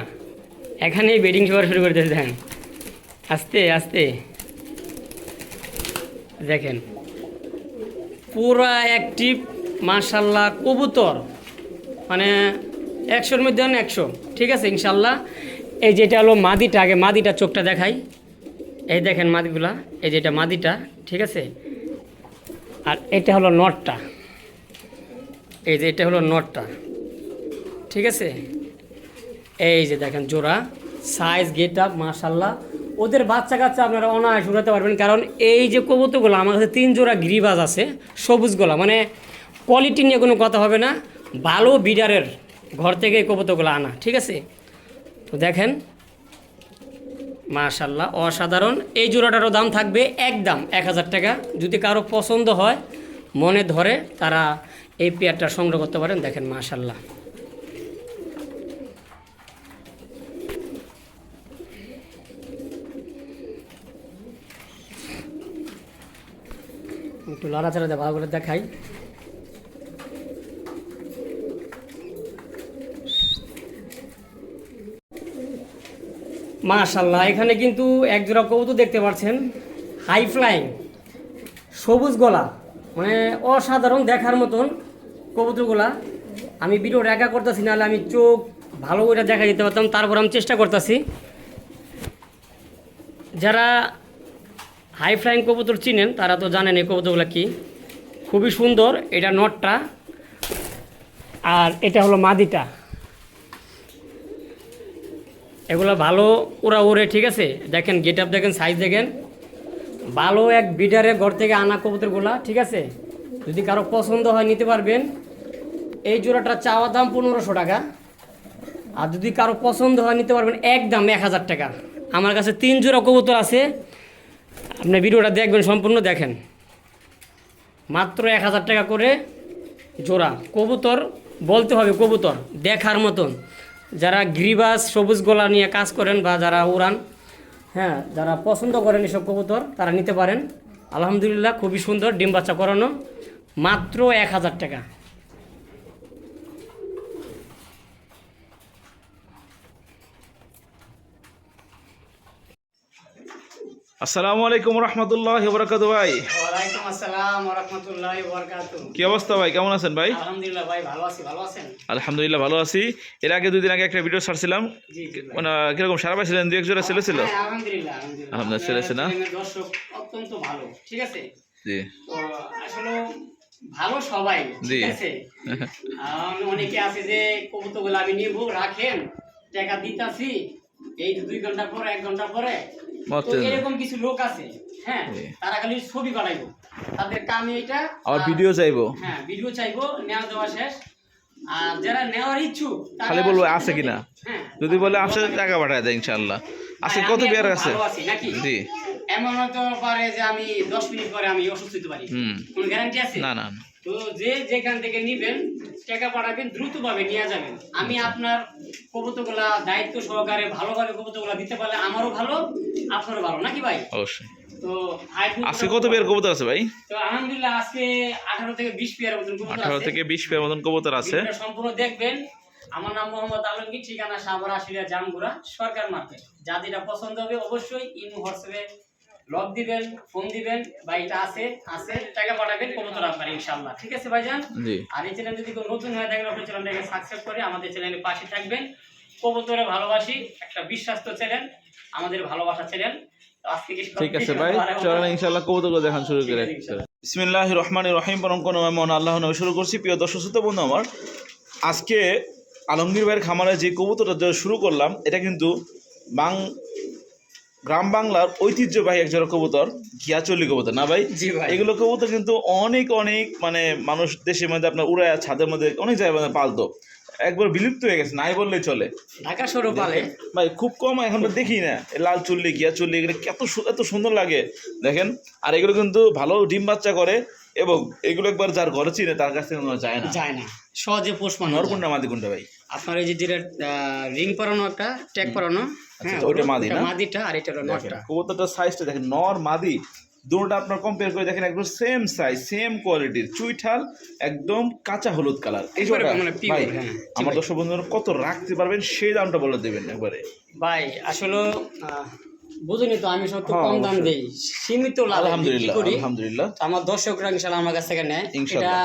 এখানেই বেডিং সবার শুরু করে দিয়েছে, দেখেন আস্তে আস্তে, দেখেন পুরা অ্যাক্টিভ মাশাল্লাহ কবুতর, মানে 100-র মধ্যে 100, ঠিক আছে ইনশাল্লাহ। এই যেটা হলো মাদিটা, আগে মাদিটা চোখটা দেখাই, এই দেখেন মাদিগুলা, এই যেটা মাদিটা, ঠিক আছে, আর এটা হলো নটটা, এই যে এটা হলো নটটা, ঠিক আছে। এই যে দেখেন জোড়া, সাইজ, গেট আপ মাশাল্লাহ। ওদের বাচ্চা কাচ্চা আপনারা অনায়াসে উড়াতে পারবেন, কারণ এই যে কবুতরগুলো আমার কাছে 3 জোড়া গ্রিবাজ আছে, সবুজ গলা, মানে কোয়ালিটি নিয়ে কোনো কথা হবে না, ভালো বিডারের ঘর থেকে এই কবুতরগুলো আনা, ঠিক আছে। তো দেখেন মাশাল্লাহ অসাধারণ। এই জোড়াটারও দাম থাকবে একদম 1000 টাকা। যদি কারো পছন্দ হয়, মনে ধরে, তারা এই পেয়ারটা সংগ্রহ করতে পারেন। দেখেন মাশাল্লাহ, একটু লড়াচড়া দিয়ে ভালো করে দেখাই। মাশাল্লাহ এখানে কিন্তু এক জোড়া কবুতর দেখতে পাচ্ছেন, হাই ফ্লাইং, সবুজ গলা, মানে অসাধারণ দেখার মতন কবুতরগুলা। আমি ভিডিওটা একা করতেছি, নাহলে আমি চোখ ভালো করে দেখা যেতে পারতাম, তারপর আমি চেষ্টা করতেছি। যারা হাই ফ্লাইং কবুতর চিনেন তারা তো জানেন এই কবুতরগুলো কি, খুবই সুন্দর। এটা নটটা, আর এটা হলো মাদিটা। এগুলো ভালো ওরা ওরে, ঠিক আছে। দেখেন গেট আপ দেখেন, সাইজ দেখেন, ভালো এক বিডারে ঘর থেকে আনা কবুতরগুলা, ঠিক আছে। যদি কারো পছন্দ হয় নিতে পারবেন। এই জোড়াটা চাওয়া দাম 1500 টাকা, আর যদি কারো পছন্দ হয় নিতে পারবেন একদম 1000 টাকা। আমার কাছে 3 জোড়া কবুতর আছে, আপনি ভিডিওটা দেখবেন, সম্পূর্ণ দেখেন। মাত্র 1000 টাকা করে জোড়া কবুতর, বলতে হবে কবুতর দেখার মতন। যারা গ্রিবাস সবুজ গলা নিয়ে কাজ করেন বা যারা উড়ান, হ্যাঁ, যারা পছন্দ করেন এসব কবুতর তারা নিতে পারেন। আলহামদুলিল্লাহ খুবই সুন্দর, ডিম বাচ্চা করানো, মাত্র 1000 টাকা। আসসালামু আলাইকুম রহমতুল্লাহি ওয়া বারাকাতুহু ভাই। ওয়ালাইকুম আসসালাম ওয়া রাহমাতুল্লাহি ওয়া বারাকাতুহু। কি অবস্থা ভাই, কেমন আছেন ভাই? আলহামদুলিল্লাহ ভাই ভালো আছি, ভালো আছেন? আলহামদুলিল্লাহ ভালো আছি। এর আগে 2 দিন আগে একটা ভিডিও ছাড়ছিলাম, জি জি ভাই। মানে কিরকম সারা পাইছিলেন? 2-1 জোড়া ছেলে ছিল? হ্যাঁ, আলহামদুলিল্লাহ আলহামদুলিল্লাহ। আলহামদুলিল্লাহ, ছেলে আছে না? আপনার দর্শক অত্যন্ত ভালো, ঠিক আছে? জি তো আসলে ভালো সবাই, জি। ঠিক আছে? অনেকে আছে যে কবুতরগুলো আমি নিব, রাখেন, টাকা দিতাছি, এই 2 ঘন্টা পরে 1 ঘন্টা পরে। তো মতে এরকম কিছু লোক আছে, হ্যাঁ, জি। তারা খালি ছবি বানাইবো, তাদের কামে এটা। আর ভিডিও চাইবো, হ্যাঁ, ভিডিও চাইবো, নেওয়া দেওয়া শেষ। আর যারা নেওয়ার ইচ্ছুক তারা খালি বলবো আছে কিনা, হ্যাঁ, যদি বলে আছে টাকা পাঠায় দেয় ইনশাআল্লাহ। আছে ভাই, কত আমি পেয়ার এখন আছে? ভালো আছি নাকি? জি। এমন হতে পারে যে আমি 10 মিনিট পরে আমি অসুস্থ হতে পারি, কোন গ্যারান্টি আছে? না না না। তো যে যেখান থেকে নিবেন টাকা পাঠাবেন, দ্রুতভাবে নিয়ে যাবেন। আমি আপনার কবুতরগুলা দায়িত্ব সহকারে ভালোভাবে কবুতরগুলা দিতে পারলে আমারও ভালো, আপনারও ভালো, নাকি ভাই? অবশ্যই। তো আজকে কত পেয়ার কবুতর আছে ভাই? তো আলহামদুলিল্লাহ আজকে 18 থেকে 20 পেয়ার মতন কবুতর 18 আছে। থেকে 20 পেয়ার মতন কবুতর আছে। ভিডিওটা সম্পূর্ণ দেখবেন। আমার নাম মোহাম্মদ আলমগীর, ঠিকানা সাভার আশুলিয়া জামগুড়া সরকার মার্কেট। যা যেটা পছন্দ হবে অবশ্যই ইমো হোয়াটসঅ্যাপে লক দিবেন, ফোন দিবেন, বা এটা আছে টাকা পাঠাবেন, কবুতর আপনার ইনশাআল্লাহ, ঠিক আছে ভাইজান? জি। আর এই চ্যানেল যদি কেউ নতুন হয়ে থাকেন অবশ্যই চ্যানেলটাকে সাবস্ক্রাইব করে আমাদের চ্যানেলের পাশে থাকবেন। কবুতরে ভালোবাসি, একটা বিশ্বাস্ত চ্যানেল, আমাদের ভালোবাসা চ্যানেল। তো আজকে ঠিক আছে ভাই, চলেন ইনশাআল্লাহ কবুতরগুলো দেখান শুরু করে। বিসমিল্লাহির রহমানির রহিম। পরম কোন মহান আল্লাহর নামে শুরু করছি। প্রিয় দর্শক শ্রোতা বন্ধু আমার, আজকে আলমগীর ভাইয়ের খামারে যে কবুতরটা শুরু করলাম, এটা কিন্তু গ্রাম বাংলার ঐতিহ্যবাহী এক জোড়া কবুতর, ঘিয়াচল্লি কবুতর, না ভাই? জি ভাই। এগুলো কবুতর কিন্তু অনেক অনেক মানে মানুষ দেশের মধ্যে আপনার উড়ায় ছাদের মধ্যে অনেক জায়গায় পালতো, একবার বিলুপ্ত হয়ে গেছে নাই বললেই চলে। ঢাকা শহরে পালে ভাই খুব কম, এখন তো দেখি না। লাল চুল্লি, ঘিয়া চুল্লি, এগুলো এত সুন্দর লাগে দেখেন। আর এগুলো কিন্তু ভালো ডিম বাচ্চা করে, এবং এগুলো একবার যার ঘরে চিনে তার কাছ থেকে যায় না, যায় না, সহজে পোষ মানা নর যায়। কোনটা মাদি কোনটা ভাই? আপনার এই যে যেটা রিং পরানো, একটা ট্যাগ পরানো, হ্যাঁ, ওইটা মাদি না? মাদিটা, আর এটা হলো নটটা। কবুতরটার সাইজটা দেখেন, নর মাদি দুটোটা আপনার কম্পেয়ার করে দেখেন, একদম সেম সাইজ, সেম কোয়ালিটির, চুইঠাল, একদম কাঁচা হলুদ কালার। এই জোড়া মানে pure, ভাই হ্যাঁ। আমার দর্শক বন্ধুরা কত রাখতে পারবেন সেই দামটা বলে দেবেন একবারে। ভাই আসলে বুঝিনি তো, আমি সব তো হ্যাঁ, কম দাম অবশ্যই। দেই, সীমিত লাভে বিক্রি আলহামদুলিল্লাহ করি। আলহামদুলিল্লাহ। তো আমার দর্শকরা ইনশাআল্লাহ আমার কাছ থেকে নেয়। এটা ইনশাআল্লাহ।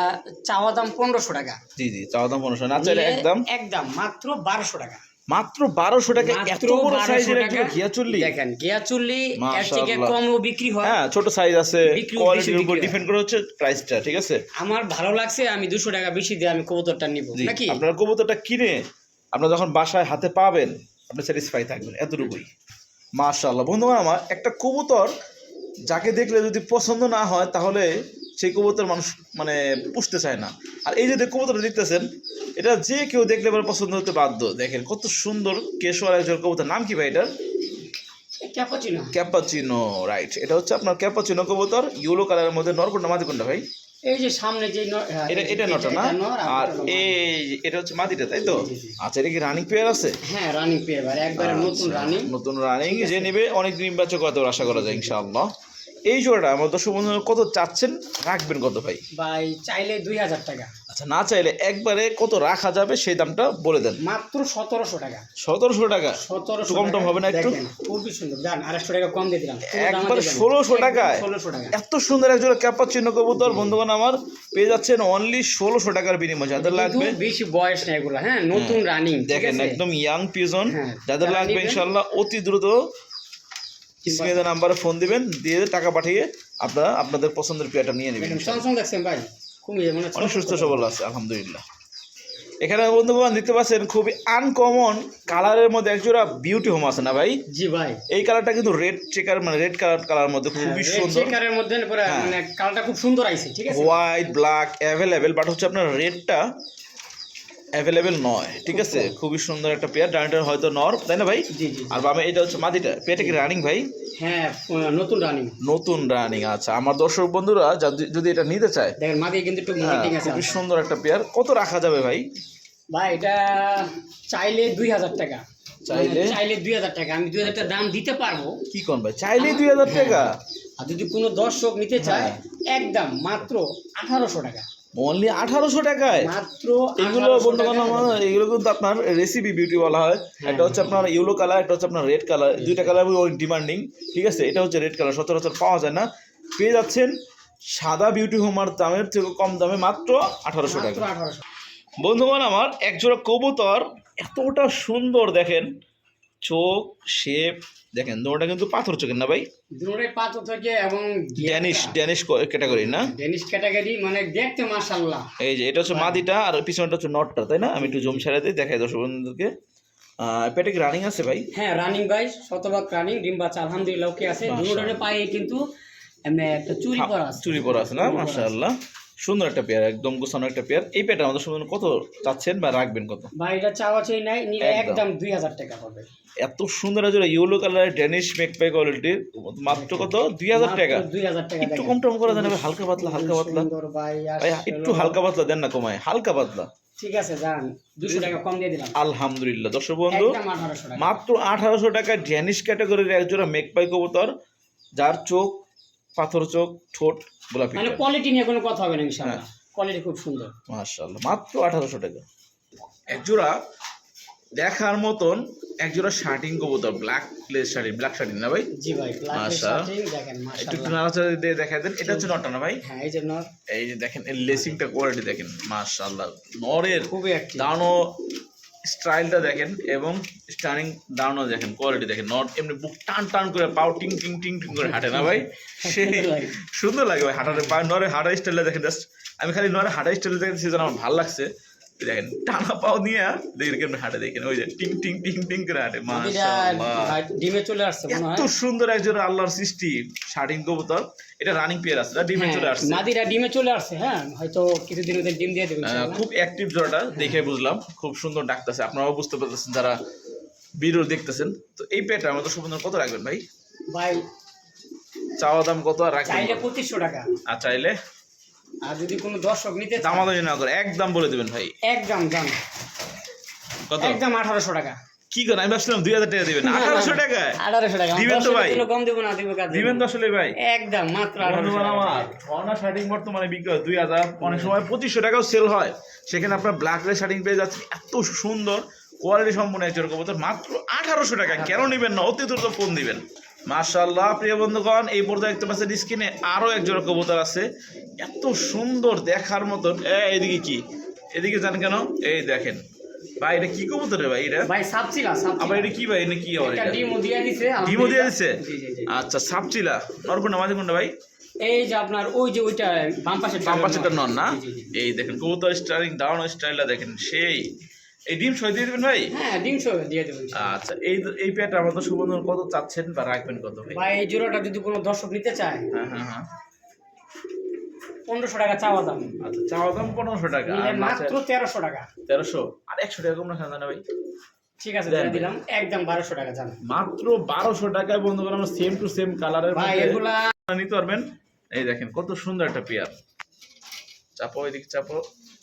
চাওয়া দাম 1500 টাকা, জি জি, চাওয়া দাম 1500, না চাইলে নিলে একদম একদম মাত্র 1200 টাকা। মাত্র 1200 টাকা। এত মাত্র বড় 1200 সাইজের টাকা। একটা ঘিয়া চুল্লি দেখেন ঘিয়া চুল্লি এর থেকে মাশাআল্লাহ। কমও বিক্রি হয়। হ্যাঁ, ছোট সাইজ আছে, বিক্রি কোয়ালিটির বেশি উপর বিক্রি ডিপেন্ড করে হচ্ছে প্রাইসটা, ঠিক আছে? আমার ভালো লাগছে, আমি 200 টাকা বেশি দিয়ে আমি কবুতরটা নিব, জি, নাকি? আপনার কবুতরটা কিনে আপনারা যখন বাসায় হাতে পাবেন আপনি স্যাটিসফাই থাকবেন, এতটুকুই। মাশাআল্লাহ বন্ধুরা আমার, একটা কবুতর যাকে দেখলে যদি পছন্দ না হয় তাহলে সেই কবুতর মানুষ মানে পুষতে চায় না। আর এই যে কবুতরটা দেখতেছেন, এটা যে কেউ দেখলে এবার পছন্দ হতে বাধ্য। দেখেন কত সুন্দর কেশর একজন কবুতর, নাম কি ভাই এটার? ক্যাপাচিনো। Cappuccino, right. এটা হচ্ছে আপনার ক্যাপাচিনো কবুতর, ইয়েলো কালারের মধ্যে। নর কোনটা মাদি কোনটা ভাই? এই যে সামনে যে এটা নটা না? আর এটা হচ্ছে মাদিটা, তাই তো? জি, জি। আচ্ছা, এটা কি রানিং পেয়ার আছে? হ্যাঁ, রানিং পেয়ার, একবারে নতুন রানিং। নতুন রানিং, যে নেবে অনেক দিন বাচ্চা কত আশা করা যায় ইনশাআল্লাহ। এই জোড়াটা আমার দর্শক বন্ধুরা কত চাচ্ছেন, রাখবেন কত ভাই? ভাই চাইলে 2000 টাকা। আচ্ছা, না চাইলে একবারে কত রাখা যাবে সেই দামটা বলে দেন। মাত্র 1700 টাকা। 1700 টাকা? 1700 কম টম হবে না একটু? দেখেন, খুবই সুন্দর। জান 250 টাকা কম দিয়ে দিলাম। একবার 1600 টাকায় 1600 টাকা। এত সুন্দর এক জোড়া ক্যাপাচিনো কবুতর বন্ধুগণ আমার পেয়ে যাচ্ছেন অনলি 1600 টাকার বিনিময়ে। যাদের লাগবে, কিন্তু বেশি বয়স না এগুলা, হ্যাঁ, নতুন রানিং, দেখেন একদম ইয়াং পিজন, হ্যাঁ, যাদের যারা লাগবে নিবেন, ইনশাআল্লাহ অতি দ্রুত স্ক্রিনে নাম্বারে ফোন দিবেন, দিয়ে টাকা পাঠিয়ে আপনারা আপনাদের পছন্দের পেয়ারটা নিয়ে নেবেন। স্যামসাং দেখছেন ভাই, খুবই মানে অনেক সুস্থ সবল আছে আলহামদুলিল্লাহ। এখানে বন্ধুগণ দেখতে পাচ্ছেন খুবই আনকমন কালারের মধ্যে একজোড়া বিউটি হোম আছে, না ভাই? জি ভাই। এই কালারটা কিন্তু রেড চেকার, মানে রেড কালার মধ্যে খুবই সুন্দর। চেকারের মধ্যে পুরো হ্যাঁ। মানে কালারটা খুব সুন্দর আইছে, ঠিক আছে? হোয়াইট ব্ল্যাক অ্যাভেলেবেল, বাট হচ্ছে আপনার রেডটা অ্যাভেলেবেল নয়, ঠিক আছে। খুবই সুন্দর একটা পেয়ার, ডানটার হয়তো নর, তাই না ভাই? জি জি। আর বামে এটা হচ্ছে মাদিটা। পেয়ারটা কি রানিং ভাই? হ্যাঁ নতুন রানিং। নতুন রানিং। আচ্ছা, আমার দর্শক বন্ধুরা যদি এটা নিতে চায়, দেখেন মাদি কিন্তু একটু হ্যাঁ, মিটিং আছে। খুবই সুন্দর একটা পেয়ার। কত রাখা যাবে ভাই? ভাই এটা চাইলে 2000 টাকা, চাইলে? চাইলে 2000 টাকা। আমি 2000 টাকা দাম দিতে পারবো। কি কোন ভাই, চাইলে 2000 টাকা? আর যদি কোনো দর্শক নিতে চায় একদম মাত্র 1800 টাকা। অনলি 1800 টাকায়? মাত্র এগুলো 1800 বন্ধুগণ টাকা। আমার, এগুলো কিন্তু আপনার রেসিপি বিউটি বলা হয়। একটা হচ্ছে আপনার ইয়েলো কালার, একটা হচ্ছে আপনার রেড কালার। দুইটা কালার ডিমান্ডিং, ঠিক আছে। এটা হচ্ছে রেড কালার, সচরাচর পাওয়া যায় না। পেয়ে যাচ্ছেন সাদা বিউটি হোমার দামের থেকে কম দামে মাত্র 1800 মাত্র টাকা। 1800। বন্ধুগণ আমার, একজোড়া কবুতর এতটা সুন্দর দেখেন, চোখ শেপ দেখেন, দুটোটা কিন্তু পাথর চোখের না ভাই? দুটোই পাথর থেকে এবং ড্যানিশ ক্যাটাগরি না? ডেনিশ ক্যাটাগরি, মানে দেখতে মাশাআল্লাহ। এই যে এটা হচ্ছে মাদিটা আর পিছনটা হচ্ছে নটটা, তাই না? আমি একটু জুম ছেড়ে দিই, দেখাই দর্শক বন্ধুদেরকে। পেটে কি রানিং আছে ভাই? হ্যাঁ রানিং ভাই, শতভাগ রানিং। ডিম বাচ্চা আলহামদুলিল্লাহ ওকে আছে। দুটোরে পায়ে কিন্তু এমনি একটা চুরি পরা আছে। চুরি পরা আছে না? মাশাআল্লাহ, সুন্দর একটা পেয়ার, একদম গোছানো একটা পেয়ার। এই পেয়ারটা আমাদের সুন্দর কত চাচ্ছেন বা রাখবেন কত? ভাই এটা চাওয়া চাই নাই, নিলে একদম। একদম 2000 টাকা হবে। এত সুন্দর একটা ইয়েলো কালারের ড্যানিশ মেকপাই কোয়ালিটির, মাত্র কত? 2000 টাকা। 2000 টাকা। একটু কম টম করে দেন ভাই, হালকা পাতলা, হালকা পাতলা সুন্দর ভাই। ভাই, একটু হালকা পাতলা দেন না, কমায় হালকা পাতলা। ঠিক আছে যান, 200 টাকা কম দিয়ে দিলাম। আলহামদুলিল্লাহ দর্শক বন্ধু, একদম 1800 টাকা। মাত্র 1800 টাকা ড্যানিশ ক্যাটাগরির একজোড়া মেকপাই কবুতর, যার চোখ পাথর চোখ, ঠোঁট গোলাপি। মানে কোয়ালিটি নিয়ে কোনো কথা হবে না ইনশাআল্লাহ। কোয়ালিটি খুব সুন্দর। মাশাআল্লাহ, মাত্র 1800 টাকা। একজোড়া দেখার মতন একজোড়া শার্টিং কবুতর, ব্ল্যাক লেস শার্টিং, ব্ল্যাক শার্টিং না ভাই? জি ভাই, ব্ল্যাক আচ্ছা। শার্টিং দেখেন একটু মাশাআল্লাহ। নাড়াচাড়া দিয়ে দেখাই দেন। এটা হচ্ছে নটটা না ভাই? হ্যাঁ এই যে নর, এই যে দেখেন এর লেসিংটা কোয়ালিটি দেখেন, মাশাআল্লাহ। নরের খুবই অ্যাক্টিভ। দাঁড়ানো স্টাইলটা দেখেন এবং স্টার্নিং দাঁড়ানো দেখেন, কোয়ালিটি দেখেন। নট এমনি বুক টান টান করে, পাও টিং টিং টিং টিং করে হাঁটে না ভাই? সেই সুন্দর লাগে ভাই হাঁটার, পা নরের হাঁটার স্টাইলটা দেখেন। জাস্ট আমি খালি নরের হাঁটার স্টাইলটা দেখেন, সেজন্য আমার ভালো লাগছে। দেখেন টানা পাও নিয়ে দেখেন কেমন হাঁটে, দেখেন ওই যে টিং টিং টিং টিং করে হাঁটে। মাশাআল্লাহ, ডিমে চলে আসছে মনে হয়। এত সুন্দর একজন আল্লাহর সৃষ্টি শার্টিং কবুতর। এটা রানিং পেয়ার আছে না? ডিমে চলে আসছে। মাদিরা ডিমে চলে আসছে। হ্যাঁ হয়তো কিছুদিন ওদের ডিম দিয়ে দেবেন। খুব অ্যাক্টিভ জোড়াটা দেখে বুঝলাম, খুব সুন্দর ডাকতেছে। আপনারাও বুঝতে পারতেছেন যারা ভিডিও দেখতেছেন। তো এই পেয়ারটা আমাদের সুন্দর কত রাখবেন ভাই? ভাই চাওয়া দাম কত আর রাখবেন? চাইলে 2500 টাকা। আর চাইলে? আর যদি কোনো দর্শক নিতে চায় দামাদামি না করে একদম বলে দিবেন ভাই। একদম জান কত? একদম 1800 টাকা। কি করেন? আমি ভাবছিলাম 2000 টাকা দিবেন। 1800 টাকা? 1800 টাকা দিবেন তো ভাই? কম দেব না, দিব কাজ দিবেন তো আসলে ভাই? একদম মাত্র 1800 বন্ধুগণ টাকা। আমার, অনার শার্টিং বর্তমানে বিক্রি হয় 2000, অনেক সময় 2500 টাকাও সেল হয়। সেখানে আপনার ব্ল্যাক রে শার্টিং পেয়ে যাচ্ছে এত সুন্দর কোয়ালিটি সম্পন্ন একজন কবুতর মাত্র 1800 টাকা। কেন নেবেন না? অতি দ্রুত ফোন দিবেন। মাশাআল্লাহ প্রিয় বন্ধুগণ, এই পর্যায়ে দেখতে পাচ্ছেন স্ক্রিনে আরো একজোড়া কবুতর আছে, এত সুন্দর দেখার মতন। এদিকে কি, এদিকে যান কেন? এই দেখেন ভাই, এটা কি কবুতর রে ভাই? এটা ভাই সাপচিলা, আবার এটা কি ভাই? এটা কি আবার? এটা এটা ডিমও দিয়ে দিছে। ডিমও দিয়ে দিছে? জি জি জি। আচ্ছা, সাপচিলা নরকুন্ডা মাঝে কোনটা ভাই? এই যে আপনার ওই যে ওইটা বাম পাশেরটা নন না? জি, জি, জি। এই দেখেন কবুতর স্টাইলিং, দাঁড়ানো স্টাইলটা দেখেন সেই। এই ডিম সই দিয়ে দিবেন ভাই? হ্যাঁ ডিম সহ দিয়ে দেবেন। আচ্ছা, এই পেয়ারটা আমাদের সুবন্ধন কত চাচ্ছেন বা রাখবেন কত ভাই? ভাই এই জোড়াটা যদি কোনো দর্শক নিতে চায়, হ্যাঁ হ্যাঁ হ্যাঁ, 1500 টাকা চাওয়া দাম। আচ্ছা, চাওয়া দাম 1500 টাকা, নিলে আর মাত্র 1300 টাকা। 1300, আর 100 টাকা কম রাখা যায় না ভাই? ঠিক আছে দিয়ে দিলাম একদম 1200 টাকা জান। মাত্র 1200 টাকায় বন্ধুগণ আমরা সেম টু সেম কালারের ভাই মধ্যে এগুলা নিতে পারবেন। এই দেখেন কত সুন্দর একটা পেয়ার। চাপো এদিকে চাপো,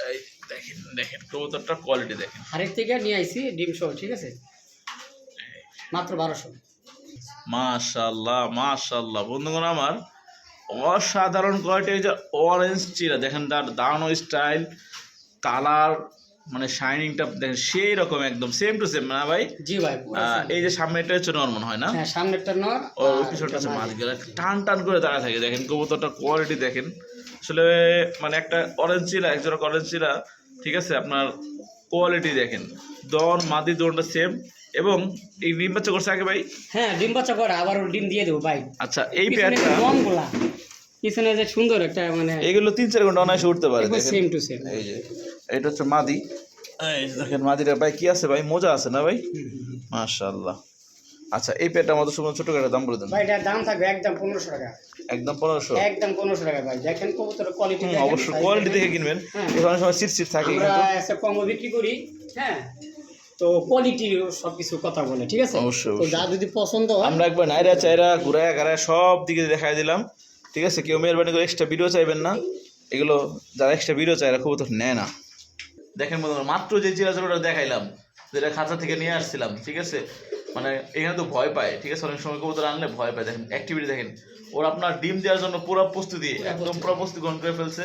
এই দেখেন দেখেন কবুতরটা কোয়ালিটি দেখেন। হারের থেকে নিয়ে আইছি ডিম সহ, ঠিক আছে মাত্র 1200। মাশাআল্লাহ মাশাআল্লাহ বন্ধুগণ আমার, অসাধারণ কোয়ালিটি। এই যে অরেঞ্জ চিরা দেখেন, তার দাঁড়ানো স্টাইল, কালার, মানে শাইনিংটা দেখেন সেই রকম, একদম সেম টু সেম না ভাই? জি ভাই। এই যে সামনেটা হচ্ছে নরমাল হয় না? হ্যাঁ সামনেরটা নর, ওর পিছনটা হচ্ছে মাঝখানে টান টান করে দাঁড়া থাকে। দেখেন কবুতরটা কোয়ালিটি দেখেন, আসলে মানে একটা অরেঞ্জ চিরা, একজোড়া অরেঞ্জ চিরা, ঠিক আছে। আপনার কোয়ালিটি দেখেন, দন মাদি দোনটা সেম। এবং এই ডিম বাচ্চা করছে আগে ভাই? হ্যাঁ ডিম বাচ্চা করে, আবার ওর ডিম দিয়ে দেবো ভাই। আচ্ছা, এই পেয়ারটা দমগুলা পিছনে যে সুন্দর একটা, মানে এগুলো 3-4 ঘন্টা অনায়াসে উঠতে পারে। দেখেন সেম টু সেম। এই যে এটা হচ্ছে মাদি, এই যে দেখেন মাদিটা ভাই কি আছে ভাই? মোজা আছে না ভাই? মাশাআল্লাহ, আচ্ছা এই পেয়ারটা আমাদের সময় ছোট করে দাম বলে দেন ভাই এটার দাম থাকবে একদম 1500 টাকা, একদম 1500। একদম 1500 টাকা ভাই। দেখেন কবুতরের কোয়ালিটি হুম, দেখেন, অবশ্যই size কোয়ালিটি দেখেন। দেখে কিনবেন, হ্যাঁ। এখানে সময় সিট থাকে আমরা কিন্তু একটা কমও বিক্রি করি, হ্যাঁ, তো কোয়ালিটি সবকিছু কথা বলে, ঠিক আছে। অবশ্যই, তো যা যদি পছন্দ হয় আমরা একবার নাইরা চাইরা ঘুরায় ঘাড়ায় সব দিকে দেখাই দিলাম, ঠিক আছে। কেউ মেহরবানি করে এক্সট্রা ভিডিও চাইবেন না, এগুলো যারা এক্সট্রা ভিডিও চায় এরা কবুতর নেয় না। দেখেন বন্ধুরা, মাত্র যে চিরাচরটা দেখাইলাম, যেটা খাঁচা থেকে নিয়ে আসছিলাম, ঠিক আছে, মানে এখানে তো ভয় পায়, ঠিক আছে, অনেক সময় কবুতর আনলে ভয় পায়। দেখেন অ্যাক্টিভিটি দেখেন, ওর আপনার ডিম দেওয়ার জন্য পুরো প্রস্তুতি, একদম পুরো প্রস্তুতি গ্রহণ করে ফেলছে।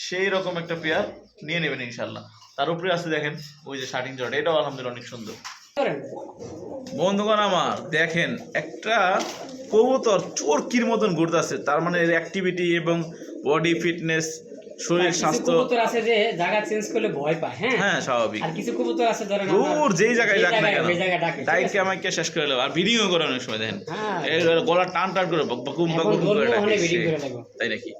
সেই রকম একটা পেয়ার নিয়ে নেবেন ইনশাল্লাহ। তার উপরে আছে দেখেন ওই যে শার্টিং জট, এটাও আলহামদুলিল্লাহ অনেক সুন্দর। করেন। বন্ধুগণ আমার দেখেন একটা কবুতর চোরকির মতন ঘুরতেছে, তার মানে এর অ্যাক্টিভিটি এবং বডি ফিটনেস, শরীর কিছু স্বাস্থ্য, কবুতর আছে যে জায়গা চেঞ্জ করলে ভয় পায়, হ্যাঁ, হ্যাঁ স্বাভাবিক। আর কিছু কবুতর আছে ধরেন দূর যেই জায়গায় যাক না কেন ওই জায়গায় ডাকে, ঠিক টাইট আছে? আমাকে শেষ করে দেবো। আর ভিডিও করে অনেক সময় দেখেন হ্যাঁ। এই গলা টান টান করে বকুম এখন বকুম করে বলবো ডাকে ওখানে ভিডিও সে। করে লাগবো। তাই নাকি?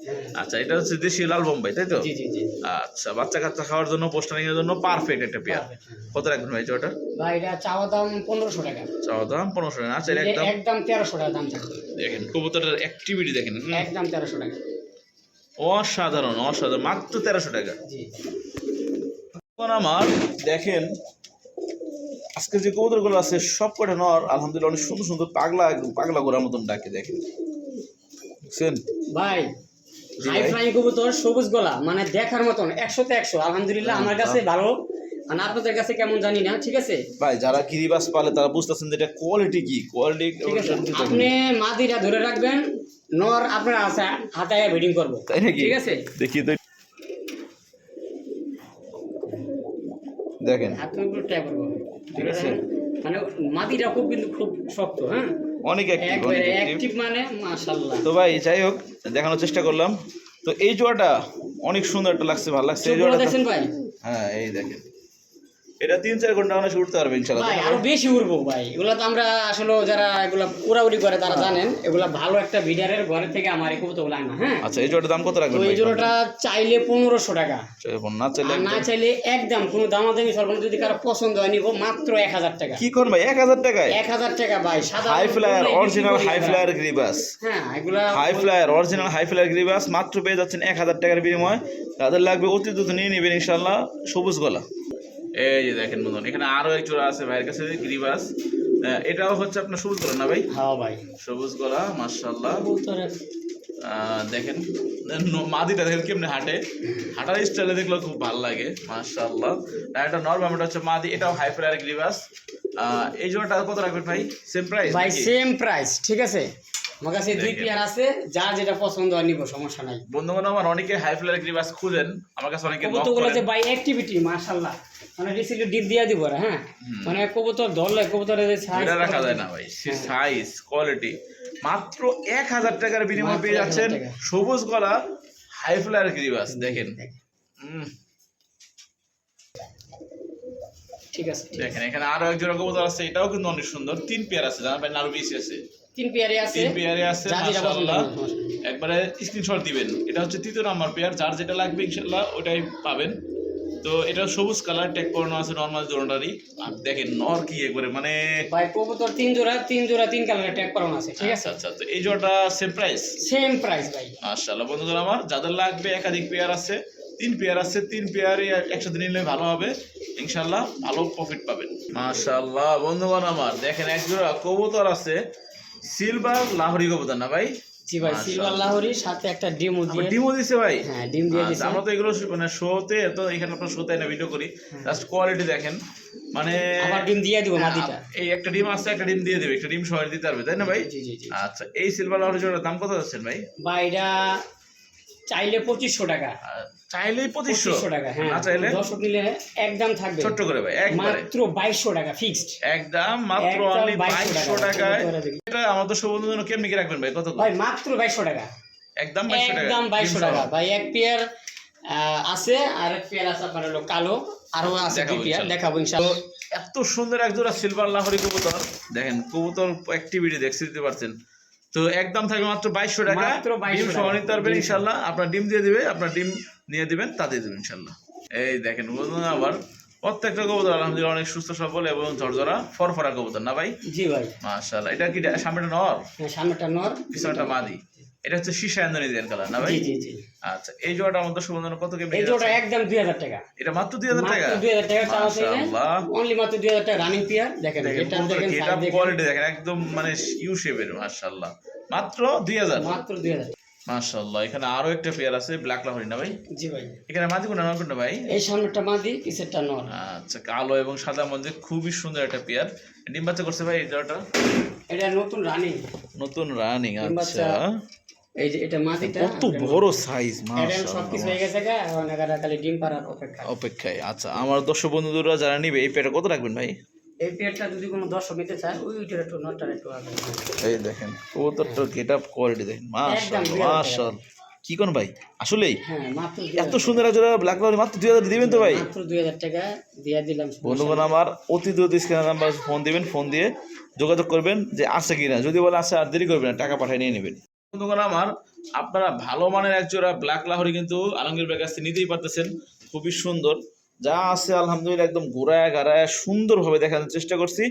আচ্ছা এটা হচ্ছে দেশি লাল বোম্বাই, তাই তো? জি জি জি। আচ্ছা বাচ্চা কাচ্চা খাওয়ার জন্য, পোস্টারিং এর জন্য পারফেক্ট একটা পেয়ার। কত রাখবেন ভাই ওটা? ভাই এটা চাওয়া দাম 1500 টাকা, চাওয়া দাম 1500 টাকা। আচ্ছা এটা এটা একদম একদম 1300 টাকা দাম থাকবে, দেখেন কবুতরের অ্যাক্টিভিটি দেখেন, একদম 1300 টাকা। অসাধারণ অসাধারণ, মাত্র 1300 টাকা। জি। এখন আমার দেখেন আজকে যে কবুতরগুলো আছে সব কটা নর আলহামদুলিল্লাহ অনেক সুন্দর সুন্দর, পাগলা একদম পাগলা ঘোরার মতন ডাকে, দেখেন বুঝছেন ভাই জি হাই ভাই। ফ্লাইং কবুতর সবুজ গলা, মানে দেখার মতন 100 তে 100 আলহামদুলিল্লাহ। আমার কাছে ভালো, মানে আপনাদের কাছে কেমন জানি না, ঠিক আছে। ভাই যারা গিরিবাস পালে তারা বুঝতেছেন যে এটা কোয়ালিটি কি, কোয়ালিটি ঠিক আছে, আপনি মাদিরা ধরে রাখবেন, নর আপনার আছে হাতায় ব্রিডিং করবো, তাই নাকি? ঠিক আছে। দেখি তো দেখেন হাতের উপর ট্যাপ করবো, ঠিক আছে। মানে মাদিরা খুব কিন্তু খুব শক্ত, হ্যাঁ, অনেক অ্যাক্টিভ, একবারে অনেক অ্যাক্টিভ। অ্যাক্টিভ মানে মাশাআল্লাহ। তো ভাই যাই হোক দেখানোর চেষ্টা করলাম। তো এই জোড়াটা অনেক সুন্দর একটা লাগছে, ভালো লাগছে এই চোখগুলো জোড়াটা। দেখছেন ভাই? হ্যাঁ এই দেখেন এটা 3-4 ঘন্টা মানে উঠতে পারবে ইনশাআল্লাহ। ভাই আরো বেশি উড়বো ভাই, এগুলা তো আমরা আসলে যারা এগুলা উড়াউড়ি করে তারা জানেন, এগুলা ভালো একটা বিডারের ঘরে থেকে আমার এই কবুতরগুলো আনা, হ্যাঁ। আচ্ছা এই জোড়াটার দাম কত রাখবেন তো ভাই? এই জোড়াটা চাইলে 1500 টাকা, না চাইলে আর না চাইলে একদম কোনো দামাদামি সর্বনিম্ন যদি কারো পছন্দ হয় নিব মাত্র 1000 টাকা। কি করুন ভাই 1000 টাকায়? 1000 টাকা ভাই, সাদা হাই ফ্লায়ার বললেই অরিজিনাল বিক্রি করি হাই আমরা। ফ্লায়ার গ্রিবাস, হ্যাঁ এগুলা high flyer original high flyer গ্রিবাস মাত্র পেয়ে যাচ্ছেন 1000 টাকার বিনিময়। তাদের লাগবে অতি দ্রুত নিয়ে নেবেন ইনশাআল্লাহ। সবুজ গলা এই যে দেখেন বন্ধুগণ, এখানে আরো এক জোড়া আছে ভাইয়ের কাছে গ্রিবাস, এটাও হচ্ছে আপনার সবুজ গলা না ভাই? হ্যাঁ ভাই সবুজ গলা মাশাআল্লাহ। কবুতরের দেখেন মাদিটা দেখেন কেমনে হাঁটে, হাঁটার স্টাইলে দেখলে খুব ভালো লাগে মাশাআল্লাহ। আর এটা নরমাল, এটা হচ্ছে মাদি, এটাও হাই ফ্লায়ার গ্রিবাস। এই জোড়াটা কত রাখবেন ভাই? সেম প্রাইস ভাই সেম প্রাইস, ঠিক আছে। আমার কাছে দুই দেখেন। পেয়ার আছে, যার যেটা পছন্দ হয় নিব, সমস্যা নাই। বন্ধুগণ আমার অনেকে হাই ফ্লায়ার গ্রিবাস খুঁজেন, আমার কাছে অনেকে নক কবুতরগুলো করেন। যে বাই অ্যাক্টিভিটি মাশাআল্লাহ, মানে রিসিলি ডিপ দিয়া দিব রে, হ্যাঁ, মানে কবুতর ধরলে কবুতরের যে সাইজ এটা রাখা যায় না ভাই, সাইজ কোয়ালিটি। মাত্র 1000 টাকার বিনিময়ে মাত্র পেয়ে যাচ্ছেন 1000 টাকা। সবুজ গলা হাই ফ্লায়ার গ্রিবাস। দেখেন ঠিক আছে, দেখেন এখানে আরো এক জোড়া কবুতর আছে, এটাও কিন্তু অনেক সুন্দর। 3 পেয়ার আছে, জানেন ভাই, আরো বেশি আছে। তিন পেয়ারে আছে, 3 পেয়ারে আছে যার যেটা পছন্দ মাশাআল্লাহ। হয়, সমস্যা নেই। একবারে স্ক্রিনশট দিবেন, এটা হচ্ছে 3য় নাম্বার পেয়ার, যার যেটা লাগবে ইনশাআল্লাহ ওটাই পাবেন। তো এটা সবুজ কালার ট্যাগ করানো আছে নরমাল জোড়াটারই। আর দেখেন নর কি একবারে মানে ভাই কবুতর তিন জোড়া তিন কালারের ট্যাগ করানো আছে, ঠিক আছে। আচ্ছা তো এই জোড়াটা সেম প্রাইস সেম প্রাইস ভাই। মাশাআল্লাহ। বন্ধুগণ আমার যাদের লাগবে একাধিক পেয়ার আছে, 3 পেয়ার আছে, 3 পেয়ারই একসাথে নিলে ভালো হবে ইনশাআল্লাহ, ভালো প্রফিট পাবেন মাশাআল্লাহ। বন্ধুগণ আমার দেখেন এক জোড়া কবুতর আছে, সিলভার লাহোরি কবুতর না ভাই? জি ভাই, সিলভার লাহোরি সাথে একটা ডিমও দিয়ে, ডিমও দিছে ভাই? হ্যাঁ ডিম দিয়ে আচ্ছা, দিছে। আমরা তো এগুলো মানে শোতে, তো এখানে আপনার শোতে না ভিডিও করি, জাস্ট কোয়ালিটি দেখেন মানে। আবার ডিম দিয়ে দিব মাদিটা। এই একটা ডিম আছে, একটা ডিম দিয়ে দেবে, একটা ডিম সহ দিতে পারবে, তাই না ভাই? জি জি জি। আচ্ছা এই সিলভার লাহোরি জোড়ার দাম কত যাচ্ছেন ভাই? ভাই এটা চাইলে 2500 টাকা, চাইলেই 2500 টাকা, হ্যাঁ। না চাইলে দর্শক নিলে একদম থাকবে ছোট্ট করে ভাই, একবারে মাত্র 2200 টাকা ফিক্সড, একদম মাত্র একদম অনলি 2200 2200 টাকায়। কবুতরের দিকে। এটা আমাদের সবন্ধুর জন্য কেমনি কি রাখবেন ভাই? কত ভাই মাত্র 2200 টাকা, একদম 2200 টাকা, একদম 2200 ডিম টাকা সহ। ভাই। এক পেয়ার আছে, আর এক পেয়ার আছে আপনার হলো কালো, আরো আছে দেখাবো দুই পেয়ার, ইনশাল্লাহ। দেখাবো ইনশাআল্লাহ। এত সুন্দর এক জোড়া সিলভার লাহোরি কবুতর, দেখেন কবুতর অ্যাক্টিভিটি দেখতে দিতে পারছেন। তো একদম থাকবে মাত্র 2200 টাকা, মাত্র 2200 ডিম সহ টাকা। নিতে পারবেন ডিম সহ। ইনশাআল্লাহ। আপনার ডিম দিয়ে দিবে, আপনার ডিম নিয়ে দিবেন, তা দিয়ে দিবেন ইনশাআল্লাহ। এই দেখেন বন্ধুরা আবার প্রত্যেকটা কবুতর আলহামদুলিল্লাহ অনেক সুস্থ সবল এবং ঝরঝরা ফরফরা কবুতর না ভাই? জি ভাই। মাশাআল্লাহ। এটা কি সামনেটা নর, হ্যাঁ, সামনেটা নর, পিছনেটা মাদি। এটা হচ্ছে সীসা ইন্দোনেশিয়ান কালার না ভাই? জি জি জি। আচ্ছা, এই জোড়াটা আমাদের সুবন্ধন কত কেমন? এই জোড়া একদম 2000 টাকা। এটা মাত্র 2000 টাকা? মাত্র 2000 টাকা চাওয়া চাইলে মাশাআল্লাহ। অনলি মাত্র 2000 টাকা রানিং পেয়ার। দেখেন এটা দেখেন, এটা কোয়ালিটি দেখেন একদম মানে ইউ শেপের। মাশাআল্লাহ, মাত্র 2000? মাত্র 2000। মাশাআল্লাহ। এখানে আরো একটা পেয়ার আছে ব্ল্যাক লাহোরি না ভাই? জি ভাই। এখানে মাদি কোনটা নর কোনটা ভাই? এই সামনেটা মাদি, পিছেরটা নর। আচ্ছা, কালো এবং সাদা মধ্যে খুবই সুন্দর একটা পেয়ার। ডিম বাচ্চা করছে ভাই এই জোড়াটা? এটা নতুন রানিং। নতুন রানিং। ডিম বাচ্চা। আচ্ছা, এই যে এটা মাদিটা, কত বড় সাইজ! এটা মাশাআল্লাহ, সবকিছু হয়ে গেছে গা, এখন এগারা খালি ডিম পাড়ার অপেক্ষা। অপেক্ষায়। আচ্ছা, আমার দর্শক বন্ধুরা যারা নিবে এই পেয়ারটা কত রাখবেন ভাই? এই পেয়ারটা যদি কোনো দর্শক নিতে চায়, ওইটার একটু নটটার একটু আগে। এই দেখেন কবুতরটার গেটআপ কোয়ালিটি দেখেন। মাশাআল্লাহ, 2000 টাকা। মাশাআল্লাহ। কি কোন ভাই আসলেই হ্যাঁ, মাত্র এত সুন্দর একটা ব্ল্যাক লাহোরি মাত্র 2000 দিবেন তো ভাই? মাত্র 2000 টাকা দিয়ে দিলাম। বন্ধুগণ আমার অতি দ্রুত স্ক্রিনে নাম্বার ফোন দিবেন, ফোন দিয়ে যোগাযোগ করবেন যে আছে কিনা। যদি বলে আছে আর দেরি করবেন না, টাকা পাঠিয়ে নিয়ে নেবেন। বন্ধুগণ আমার, আপনারা ভালো মানের একজোড়া ব্ল্যাক লাহোরি কিন্তু আলমগীর ভাইয়ের কাছ থেকে নিতেই পারতেছেন। খুবই সুন্দর যা আছে আলহামদুলিল্লাহ, একদম ঘোরায় গাড়ায় সুন্দরভাবে দেখানোর চেষ্টা করছি।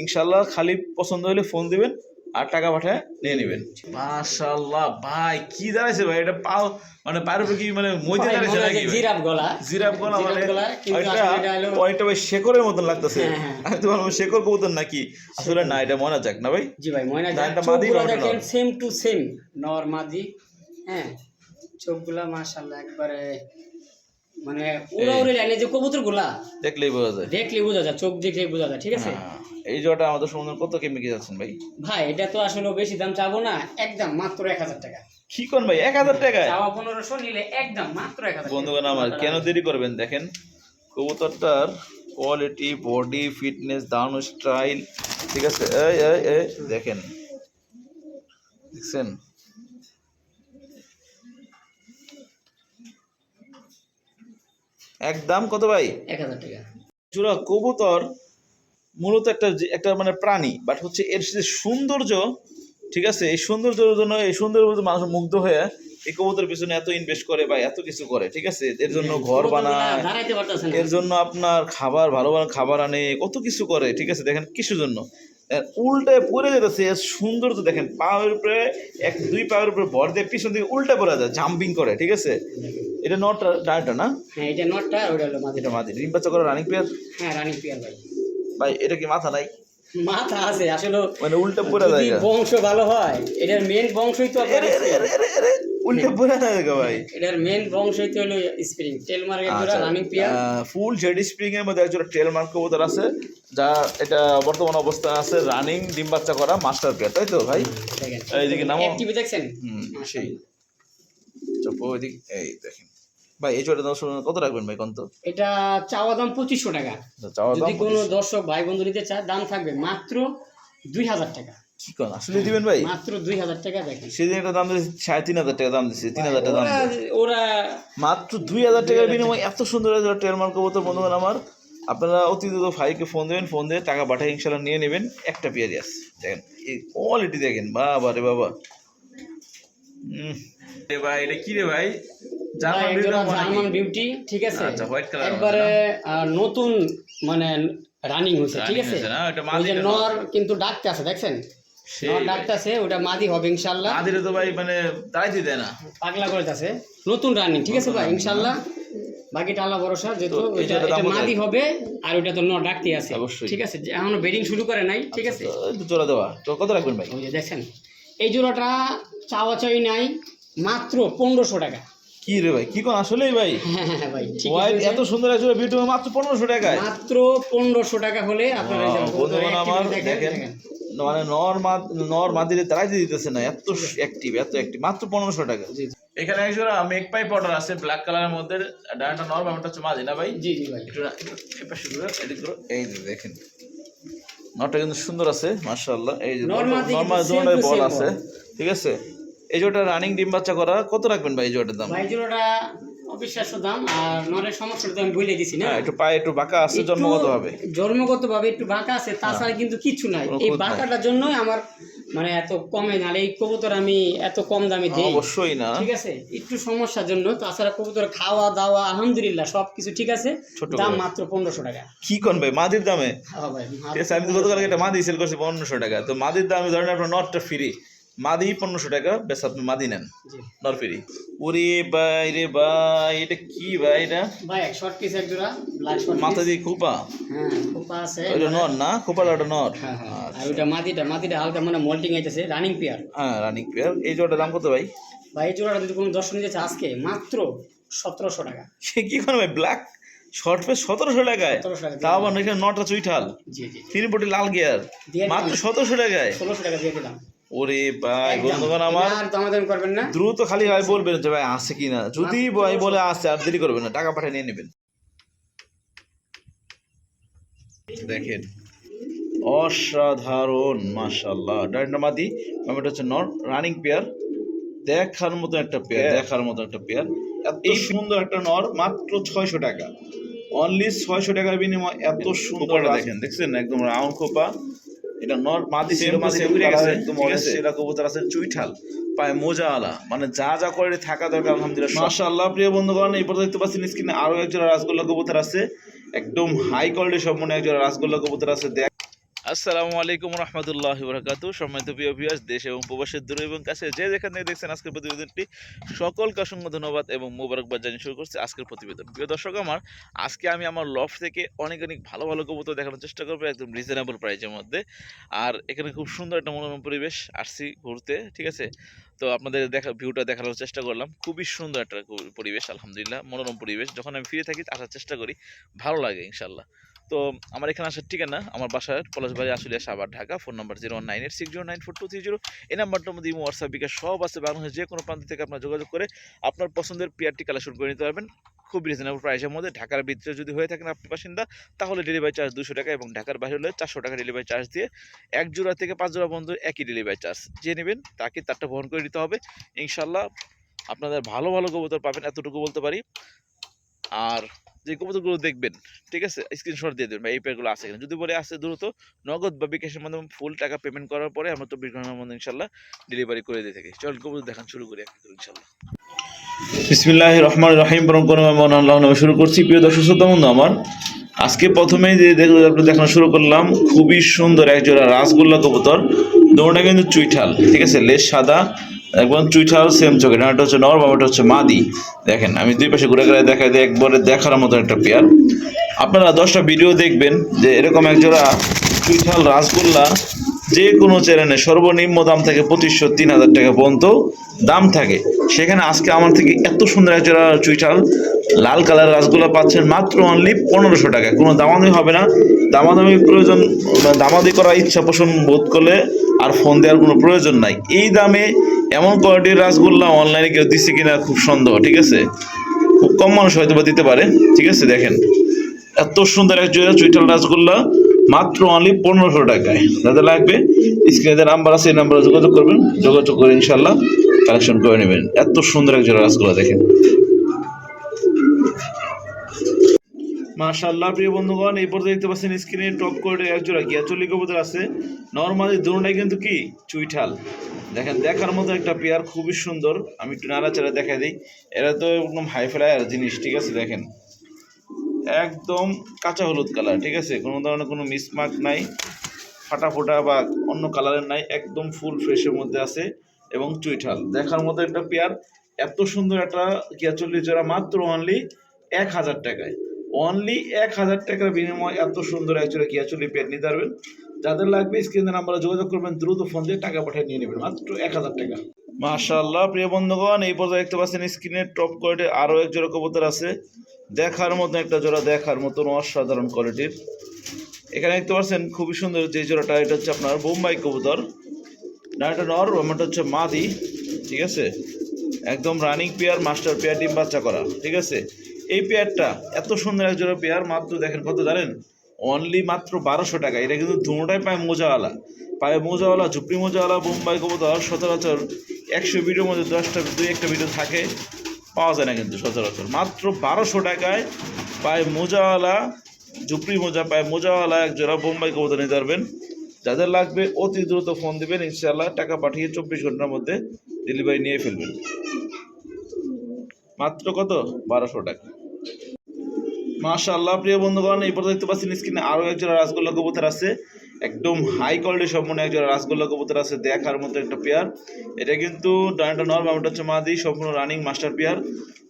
ইনশাল্লাহ খালি পছন্দ হলে ফোন দিবেন আর টাকা পাঠায় নিয়ে নেবেন। মাশাআল্লাহ ভাই, কি দাঁড়াইছে ভাই? এটা পাও মানে পায়ের উপরে কি মানে মইতে দাঁড়াইছে নাকি? জিরাফ গলা। জিরাফ গলা মানে কিন্তু আসলে এটা হলো পয়েন্টটা ভাই শেকরের মতন লাগতেছে। হ্যাঁ। আমি তো ভাবলাম শেকর কবুতর নাকি, আসলে না, এটা ময়না যাক না ভাই? জি ভাই, ময়না না, যাক। এটা মাদি চোখগুলো নর। দেখেন সেম টু সেম, নর মাদি। হ্যাঁ, চোখগুলা মাশাআল্লাহ একবারে মানে উড়ে লাইনে যে কবুতরগুলা দেখলেই বোঝা যায়। দেখলেই বোঝা যায়, চোখ দেখলেই বোঝা যায়। ঠিক আছে হ্যাঁ, এই জোড়াটা আমাদের সুন্দর কত কেমনি কি যাচ্ছেন ভাই? ভাই, এটা তো আসলে বেশি দাম চাবো না, একদম মাত্র 1000 টাকা। কি কোন ভাই 1000 টাকায়? চাওয়া 1500, নিলে একদম মাত্র 1000 টাকা। বন্ধুগণ আমার, কেন দেরি করবেন? দেখেন কবুতরটার কোয়ালিটি, বডি ফিটনেস, দাঁড়ানো স্টাইল, ঠিক আছে? এই এই এই দেখেন, দেখছেন? একদম কত ভাই? 1000 টাকা। জোড়া কবুতর মূলত একটা মানে প্রাণী, বাট হচ্ছে এর যে সৌন্দর্য, ঠিক আছে, এই সৌন্দর্যের জন্য, এই সৌন্দর্যের মানুষ মুগ্ধ হয়ে এই কবুতরের পিছনে এত ইনভেস্ট করে বা এত কিছু করে, ঠিক আছে? এর জন্য ঘর বানায়, দাঁড়াইতে পারতেছে না। এর জন্য আপনার খাবার, ভালো ভালো খাবার আনে, কত কিছু করে, ঠিক আছে? দেখেন কিসের জন্য উল্টায় পড়ে যেতেছে। এর সৌন্দর্য দেখেন, পায়ের উপরে দুই পায়ের উপরে ভর দিয়ে পিছন দিকে উল্টা পড়ে যায়, জাম্পিং করে, ঠিক আছে? এটা নটটা ডানটা না? হ্যাঁ, এটা নটটা, ওটা হলো মাদি। এটা মাদি। ডিম বাচ্চা করে রানিং পেয়ার? হ্যাঁ, রানিং পেয়ার ভাই। ভাই এটা কি মাথা নাই? মাথা আছে আসলে, মানে উল্টা পড়ে যায়। যদি বংশ ভালো হয়, এটার মেন বংশই তো আপনার উল্টা পড়ে যায় ভাই। এটার মেন বংশই তো হলো স্প্রিং টেল মার্কের জোড়া running pair. Full jade spring এর মধ্যে একজোড়া টেল মার্ক কবুতর আছে, যা এটা বর্তমান অবস্থায় আছে রানিং ডিম বাচ্চা করা মাস্টার পেয়ার, তাই তো ভাই? দেখেন এইদিকে নামো। অ্যাক্টিভ দেখছেন? সেই চপ ওইদিকে, এই দেখেন ভাই এই জোড়া দাম কত রাখবেন ভাই কোন তো? এটা চাওয়া দাম 2500 টাকা। চাওয়া দাম যদি কোনো দর্শক ভাই বন্ধু নিতে চায়, দাম থাকবে মাত্র 2000 টাকা। কি কোন আসলে দিবেন ভাই? মাত্র 2000 টাকা। দেখেন সেদিন একটা দাম দিয়েছে 3500 টাকা দাম দিয়েছে, 3000 টাকা দাম দিয়েছে। ওরা মাত্র 2000 টাকার বিনিময়ে এত সুন্দর একটা টেল মার্ক কবুতর। বন্ধুগণ আমার, আপনারা অতি দ্রুত ভাইকে ফোন দেবেন, ফোন দিয়ে টাকা পাঠিয়ে ইনশাল্লাহ নিয়ে নেবেন। একটা পেয়ারই আছে, দেখেন এই কোয়ালিটি দেখেন, বাবা রে বাবা। রে ভাই এটা কি রে ভাই? জার্মান বিউটি, ঠিক আছে? আচ্ছা, হোয়াইট কালার একবারে নতুন মানে রানিং হয়েছে, ঠিক আছে? ওই যে নর কিন্তু ডাকতে আছে, দেখছেন? নর ডাকতে আছে, ওটা মাদি হবে ইনশাআল্লাহ। মাদিরে তো ভাই মানে দাঁড়াইতে দেয় না, পাগলা করতেছে। নতুন রানিং, ঠিক আছে ভাই? ইনশাআল্লাহ বাকিটা আল্লাহ ভরসা। যেহেতু এটা মাদি হবে আর ওটা তো নর ডাকতে আছে, ঠিক আছে? এখনো বেডিং শুরু করে নাই, ঠিক আছে? জোড়া দেওয়া তো কত রাখবেন ভাই? ওই যে দেখছেন এই জোড়াটা চাওয়া চাই নাই, মাত্র 1500 টাকা। কি রে ভাই, কি কোন আসলেই ভাই? হ্যাঁ ভাই, ঠিক ভাই আছে। এত সুন্দর একটা ভিডিও মাত্র 1500 টাকায়? মাত্র 1500 টাকা হলে আপনারা বন্ধুগণ আমার দেখেন, মানে নর মাদিরে দাঁড়াইতে দিতেছে না, এত অ্যাক্টিভ, এত অ্যাক্টিভ, মাত্র 1500 টাকা। এখানে একজোড়া মেক পাইপ অর্ডার আছে ব্ল্যাক কালারের মধ্যে, ডানটা নর বামটা হচ্ছে মাদি না ভাই? জি জি ভাই। এই যে দেখেন নরটা কিন্তু সুন্দর আছে মাশাআল্লাহ। এই যে নরমাল জোনের বল আছে, ঠিক আছে? এই জোড়াটা রানিং ডিম বাচ্চা করা, কত রাখবেন ভাই এই জোড়াটার দাম? ভাই জোড়াটা অবিশ্বাস্য দাম। আর নরের সমস্যাটা তো আমি বলে দিছি না, একটু পায়ে একটু বাঁকা আছে জন্মগতভাবে একটু বাঁকা আছে, তাছাড়া কিন্তু কিছু নাই। এই বাঁকাটার জন্য আমার মানে এত কমে নালে এই কবুতর আমি এত কম দামে দিই অবশ্যই না, ঠিক আছে, একটু সমস্যার জন্য। তাছাড়া কবুতর খাওয়া দাওয়া আলহামদুলিল্লাহ সবকিছু ঠিক আছে, দাম মাত্র 1500 টাকা। কি কোন ভাই মাদির দামে? হ্যাঁ ভাই, ঠিক আছে, আমি তো গতকালকে একটা মাদি সেল করছি 1500 টাকা। তো মাদির দামে ধরেন আপনার নটটা ফ্রি, মাদি 1500 টাকা, বেশ আপনি মাদি নেন, নর ফ্রি। ওরে ভাই রে ভাই, এটা কি ভাই? এটা ভাই এক শর্ট পিস এক জোড়া ব্ল্যাক শর্ট মাথা দিয়ে খোপা, হ্যাঁ খোপা আছে, ওটা নর না, খোপাটা ওটা নর। হ্যাঁ হ্যাঁ, আর ওটা মাদিটা হালকা মানে মোল্টিং আইতেছে, রানিং পেয়ার। হ্যাঁ রানিং পেয়ার। এই জোড়াটার দাম কত ভাই? ভাই এই জোড়াটা যদি কোনো দর্শক নিতে চায় আজকে মাত্র 1700 টাকা। সে কি করে ভাই, ব্ল্যাক শর্ট পেস 1700 টাকায়? 1700 টাকা তাও আবার এখানে নটা চুইঠাল, জি জি, 3 পটি লাল গিয়ার, মাত্র 1700 টাকায়। 1600 টাকা দিয়ে দিলাম। ওরে ভাই বন্ধুগণ আমার, আর দামাদামি করবেন না, দ্রুত খালি ভাই বলবেন যে ভাই আছে কিনা, যদি ভাই বলে আছে আর দেরি করবেন না, টাকা পাঠিয়ে নিয়ে নেবেন। দেখেন অসাধারণ মাশাআল্লাহ, ডাইনামাদি এটা হচ্ছে নর, রানিং পেয়ার, দেখার মতো একটা পেয়ার, দেখার মতো একটা পেয়ার। এত সুন্দর একটা নর মাত্র 600 টাকা, অনলি 600 টাকার বিনিময়ে এত সুন্দর। দেখেন দেখছেন একদম রাউন্ড খোপা, এটা নর মাদি সেম ঘুরে গেছে, একদম সেরা কবুতর আছে, চুইঠাল পায় মোজাওয়ালা, মানে যা যা করে থাকা দরকার আলহামদুলিল্লাহ মাশাআল্লাহ। প্রিয় বন্ধুগণ এই পর্যন্ত দেখতে পাচ্ছেন স্ক্রিনে আরো একজোড়া রাসগোল্লা কবুতর আছে, একদম হাই কোয়ালিটি সম্পন্ন একজোড়া রাসগোল্লা কবুতর আছে। আসসালামু আলাইকুম রহমতুল্লাহি ওয়া বারাকাতুহু। সম্মানিত প্রিয় ভিউয়ার্স, দেশ এবং প্রবাসের দূরে এবং কাছে যে যেখান থেকে দেখছেন আজকের প্রতিবেদনটি, সকলকে অসংখ্য ধন্যবাদ এবং মোবারকবাদ জানিয়ে শুরু করছি আজকের প্রতিবেদন। প্রিয় দর্শক আমার, আজকে আমি আমার লফট থেকে অনেক ভালো ভালো কবুতর দেখানোর চেষ্টা করবো একদম রিজনেবল প্রাইসের মধ্যে। আর এখানে খুব সুন্দর একটা মনোরম পরিবেশ, আসছি ঘুরতে, ঠিক আছে। তো আপনাদের ভিউটা দেখানোর চেষ্টা করলাম, খুবই সুন্দর একটা পরিবেশ আলহামদুলিল্লাহ, মনোরম পরিবেশ। যখন আমি ফিরে থাকি আসার চেষ্টা করি, ভালো লাগে ইনশাল্লাহ। তো আমার এখানে আসার ঠিকানা আমার বাসার পলাশবাড়ি, আশুলিয়া, সাভার, ঢাকা। Phone number 01986094230। এই নাম্বারটার মধ্যে হোয়াটসঅ্যাপ বিকাশ সব আছে, বাংলাদেশের যে কোনো প্রান্ত থেকে আপনার যোগাযোগ করে আপনার পছন্দের পেয়ারটি কালেকশন করে নিতে পারবেন খুব রিজনেবল প্রাইসের মধ্যে। ঢাকার ভিতরে যদি হয়ে থাকেন আপনি বাসিন্দা, তাহলে ডেলিভারি চার্জ 200 টাকা, এবং ঢাকার বাইরে হলে 400 টাকা ডেলিভারি চার্জ দিয়ে 1 জোড়া থেকে 5 জোড়া পর্যন্ত একই ডেলিভারি চার্জ। যে নেবেন তাকে তারটা বহন করে দিতে হবে ইনশাল্লাহ। আপনাদের ভালো ভালো কবুতর পাবেন, এতটুকু বলতে পারি। আর যে কবুতরগুলো দেখবেন, ঠিক আছে, স্ক্রিনশট দিয়ে দেবেন ভাই এই পেয়ারগুলো আছে কিনা। যদি বলে আসে দ্রুত নগদ বা বিকাশের মাধ্যমে ফুল টাকা পেমেন্ট করার পরে আমরা 24 ঘন্টার মধ্যে ইনশাল্লাহ ডেলিভারি করে দিয়ে থাকি। চল কবুতর দেখান শুরু করি ইনশাল্লাহ। বিসমিল্লাহির রহমানির রহিম। পরম করুণাময় মহান আল্লাহর নামে শুরু করছি। প্রিয় দর্শক শ্রোতা বন্ধু আমার, আজকে প্রথমেই যে দেখানো শুরু করলাম, খুবই সুন্দর একজোড়া রাসগোল্লা কবুতর, দুটোটা কিন্তু চুইঠাল, ঠিক আছে, লেজ সাদা, একদম চুইঠাল সেম চোখে। এটা হচ্ছে নর, বাবাটা হচ্ছে মাদি। দেখেন আমি দুই পাশে ঘুরে ঘুরে দেখাই দিই, একবারে দেখার মতো একটা পেয়ার। আপনারা 10টা ভিডিও দেখবেন যে এরকম একজোড়া চুইঠাল রাসগোল্লা যে কোনো চ্যানেলে সর্বনিম্ন দাম থাকে 2500-3000 টাকা পর্যন্ত দাম থাকে। সেখানে আজকে আমার থেকে এত সুন্দর একজোড়া চুইঠাল লাল কালার রাসগোল্লা পাচ্ছেন মাত্র অনলি 1500 টাকা। কোনো দামাদামি হবে না, দামাদামি প্রয়োজন, দামাদামি করার ইচ্ছা পোষণ বোধ করলে আর ফোন দেওয়ার কোনো প্রয়োজন নাই। এই দামে এমন কোয়ালিটির রাসগোল্লা অনলাইনে কেউ দিচ্ছে কিনা খুব সন্দেহ, ঠিক আছে, খুব কম মানুষ হয়তো বা দিতে পারে, ঠিক আছে। দেখেন এত সুন্দর একজোড়া চুইঠাল রাসগোল্লা মাত্র অনলি 1500 টাকায়। যাদের লাগবে স্ক্রিনে নাম্বার আছে, এই নাম্বারে যোগাযোগ করবেন, যোগাযোগ করে ইনশাল্লাহ কালেকশন করে নেবেন। এত সুন্দর একজোড়া রাসগোল্লা দেখেন মাশাআল্লাহ। প্রিয় বন্ধুগণ এই পর্যন্ত দেখতে পাচ্ছেন স্ক্রিনে টপ কোয়ালিটির একজোড়া গিয়াচল্লি কবুতর আছে, নরমালি দুটোটাই কিন্তু কি চুইঠাল। দেখেন দেখার মতো একটা পেয়ার, খুবই সুন্দর। আমি একটু নাড়াচাড়া দেখাই দিই, এরা তো একদম হাই ফ্লায়ার জিনিস, ঠিক আছে। দেখেন একদম কাঁচা হলুদ কালার, ঠিক আছে, কোনো ধরনের কোনো মিসমার্ক নাই, ফাটা ফোটা বা অন্য কালারের নাই, একদম ফুল ফ্রেশের মধ্যে আছে এবং চুইঠাল দেখার মতো একটা পেয়ার। এত সুন্দর একটা গিয়াচল্লি জোড়া মাত্র অনলি 1000 টাকায়, অনলি 1000 টাকার বিনিময়ে এত সুন্দর একজোড়া গিয়াচল্লি পেয়ার নিতে পারবেন। যাদের লাগবে স্ক্রিনে নাম্বারে যোগাযোগ করবেন, দ্রুত ফোন দিয়ে টাকা পাঠিয়ে নিয়ে নেবেন মাত্র 1000 টাকা। মাশাআল্লাহ। প্রিয় বন্ধুগণ এই পর্যায়ে দেখতে পাচ্ছেন স্ক্রিনে টপ কোয়ালিটির আরও এক জোড়া কবুতর আছে, দেখার মতো একটা জোড়া, দেখার মতন অসাধারণ কোয়ালিটির। এখানে দেখতে পাচ্ছেন খুবই সুন্দর যে জোড়াটা, এটা হচ্ছে আপনার বোম্বাই কবুতর, না এটা নর, এটা হচ্ছে মাদি, ঠিক আছে, একদম রানিং পেয়ার, মাস্টার পেয়ার, ডিম বাচ্চা করা, ঠিক আছে। এই পেয়ারটা এত সুন্দর এক জোড়া পেয়ার মাত্র দেখেন কত জানেন, অনলি মাত্র 1200 টাকা। এটা কিন্তু দুটোটাই পায় মোজাওয়ালা, পায়ে মোজাওয়ালা, ঝুপড়ি মোজাওয়ালা বোম্বাই কবুতর। সচরাচর 100 ভিডিওর মধ্যে 2-1টা ভিডিও থাকে, পাওয়া যায় না কিন্তু সচরাচর। মাত্র 1200 টাকায় পায়ে মোজাওয়ালা, ঝুপড়ি মোজা, পায়ে মোজাওয়ালা এক জোড়া বোম্বাই কবুতর নিতে পারবেন। যাদের লাগবে অতি দ্রুত ফোন দিবেন, ইনশাআল্লাহ টাকা পাঠিয়ে 24 ঘন্টার মধ্যে ডেলিভারি নিয়ে ফেলবেন। মাত্র কত? 1200 টাকা। মাশাআল্লাহ প্রিয় বন্ধুগণ, এই পর্যন্ত দেখতে পাচ্ছেন স্ক্রিনে আরও একজোড়া রাসগোল্লা কবুতর আছে। একদম হাই কোয়ালিটি সম্পূর্ণ একজোড়া রাসগোল্লা কবুতর আছে, দেখার মতো একটা পেয়ার। এটা কিন্তু ডানাটা নর, বামটা হচ্ছে মাদি, সম্পূর্ণ রানিং মাস্টার পেয়ার।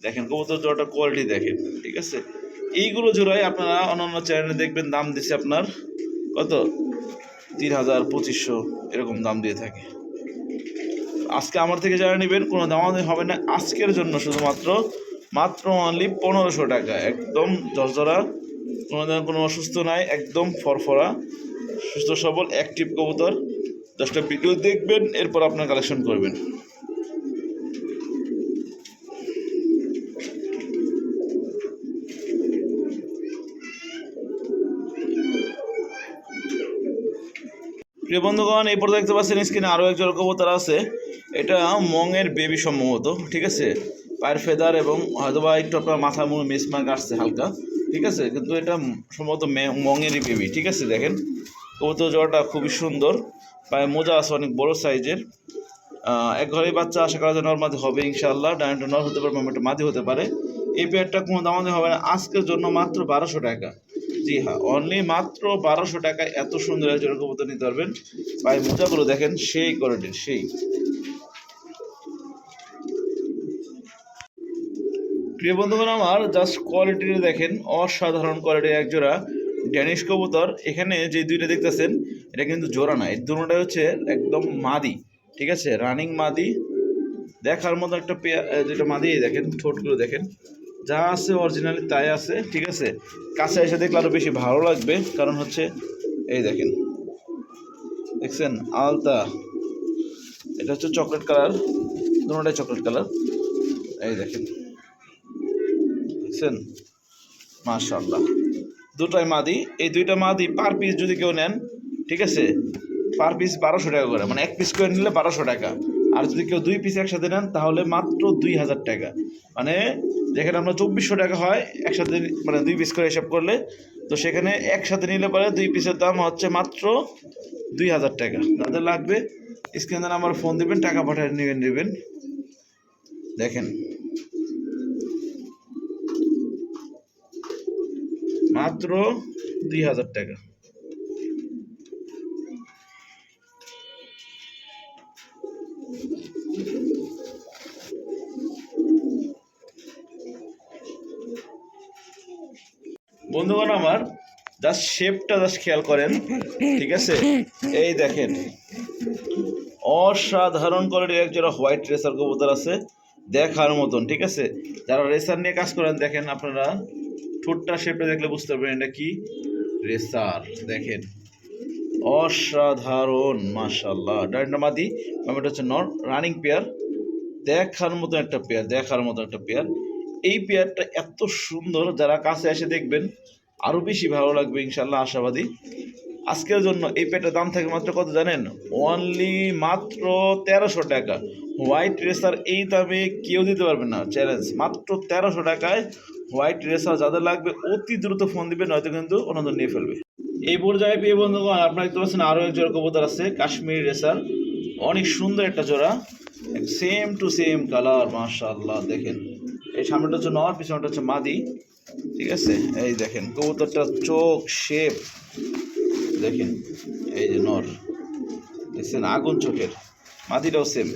দেখেন কবুতর জোড়াটা কোয়ালিটি দেখেন, ঠিক আছে। এইগুলো জোড়ায় আপনারা অন্যান্য চ্যানেলে দেখবেন দাম দিচ্ছে আপনার কত 3000 2500 এরকম দাম দিয়ে থাকে। আজকে আমার থেকে যারা নেবেন কোনো দামাদামি হবে না, আজকের জন্য শুধুমাত্র মাত্র অনলি 1500 টাকা। একদম জর্জরা, কোনো অসুস্থ নাই, একদম ফরফরা সুস্থ সবল অ্যাক্টিভ কবুতর। 10টা ভিডিও দেখবেন, এরপর আপনার কালেকশন করবেন। প্রিয় বন্ধুগণ, এই পর্যন্ত দেখতে পাচ্ছেন স্ক্রিনে আরও একজোড়া কবুতর আছে। এটা মঙের বেবি সম্ভবত, ঠিক আছে। পায়ের ফেদার এবং হয়তোবা একটু আপনার মাথা মুড়ে মিসমার্ক আসছে হালকা, ঠিক আছে, কিন্তু এটা সম্ভবত মঙেরই বেবি, ঠিক আছে। দেখেন কবুতর জোড়াটা খুবই সুন্দর, পায়ে মোজা আছে অনেক বড় সাইজের। এক ঘরেই বাচ্চা আশা করা যায় নর মাদি হবে ইনশাআল্লাহ। ডাইনটা নর হতে পারে, একটা মাদি হতে পারে। এই পেয়ারটা কোনো দামাদি হবে না, আজকের জন্য মাত্র 1200 টাকা। জি হ্যাঁ, অনলি মাত্র 1200 টাকায় এত সুন্দর একজন কবুতর নিতে পারবেন। পায়ে মোজাগুলো দেখেন সেই কোয়ালিটির, সেই। প্রিয় বন্ধুগণ আমার, জাস্ট কোয়ালিটিটা দেখেন, অসাধারণ কোয়ালিটির একজোড়া ড্যানিশ কবুতর। এখানে যে দুইটা দেখতেছেন এটা কিন্তু জোড়া না, এই দুটোটা হচ্ছে একদম মাদি, ঠিক আছে, রানিং মাদি। দেখার মতো একটা পেয়ার, যেটা মাদি দেখেন, ঠোঁটগুলো দেখেন, যা আছে অরিজিনালি তাই আছে, ঠিক আছে। কাছে এসে দেখলে আরও বেশি ভালো লাগবে, কারণ হচ্ছে এই দেখেন, দেখছেন আলতা, এটা হচ্ছে চকলেট কালার, দুটোটাই চকলেট কালার। এই দেখেন, দেখছেন মাশাআল্লাহ, দুটাই মাদি। এই দুইটা মাদি পার পিস যদি কেউ নেন, ঠিক আছে, পার পিস 1200 টাকা করে, মানে এক পিস করে নিলে 1200 টাকা। আর যদি কেউ 2 পিস একসাথে নেন তাহলে মাত্র 2000 টাকা। মানে যেখানে আমরা 2400 টাকা হয় একসাথে, মানে 2 পিস করে হিসাব করলে, তো সেখানে একসাথে নিলে পরে 2 পিসের দাম হচ্ছে মাত্র 2000 টাকা। যাদের লাগবে স্ক্রিনে নাম্বার ফোন দিবেন, টাকা পাঠিয়ে নেবেন। দেখেন মাত্র 2000 টাকা। বন্ধুগণ আমার, জাস্ট শেপটা জাস্ট খেয়াল করেন, ঠিক আছে। এই দেখেন অসাধারণ কোয়ালিটির একজোড়া হোয়াইট রেসার কবুতর আছে, দেখার মতন, ঠিক আছে। যারা রেসার নিয়ে কাজ করেন দেখেন, আপনারা ঠোঁটটা শেপটা দেখলে বুঝতে পারবেন এটা কি রেসার। দেখেন অসাধারণ মাশাআল্লাহ। ডাইনটা মাদি, এটা হচ্ছে নর, রানিং পেয়ার। দেখার মতো একটা পেয়ার, দেখার মতো একটা পেয়ার। এই পেয়ারটা এত সুন্দর, যারা কাছে এসে দেখবেন আরও বেশি ভালো লাগবে ইনশাল্লাহ, আশাবাদী। আজকের জন্য এই পেয়ারটার দাম থাকে মাত্র কত জানেন? অনলি মাত্র 1300 টাকা। হোয়াইট রেসার এই দামে কেউ দিতে পারবে না, চ্যালেঞ্জ। মাত্র 1300 টাকায় হোয়াইট রেসার। যাদের লাগবে অতি দ্রুত ফোন দিবে, নয়তো কিন্তু অন্যদের নিয়ে ফেলবে। এই পর্যায়ে প্রিয় বন্ধুগণ আপনারা দেখতে পাচ্ছেন আরও এক জোড়া কবুতর আছে, কাশ্মীরি রেসার, অনেক সুন্দর একটা জোড়া, সেম টু সেম কালার মাশাআল্লাহ। দেখেন এই সামনেটা হচ্ছে নর, পিছনটা হচ্ছে মাদি, ঠিক আছে। এই দেখেন কবুতরটা চোখ শেপ দেখেন, এই যে নর দেখছেন আগুন চোখের, মাদিটাও সেম।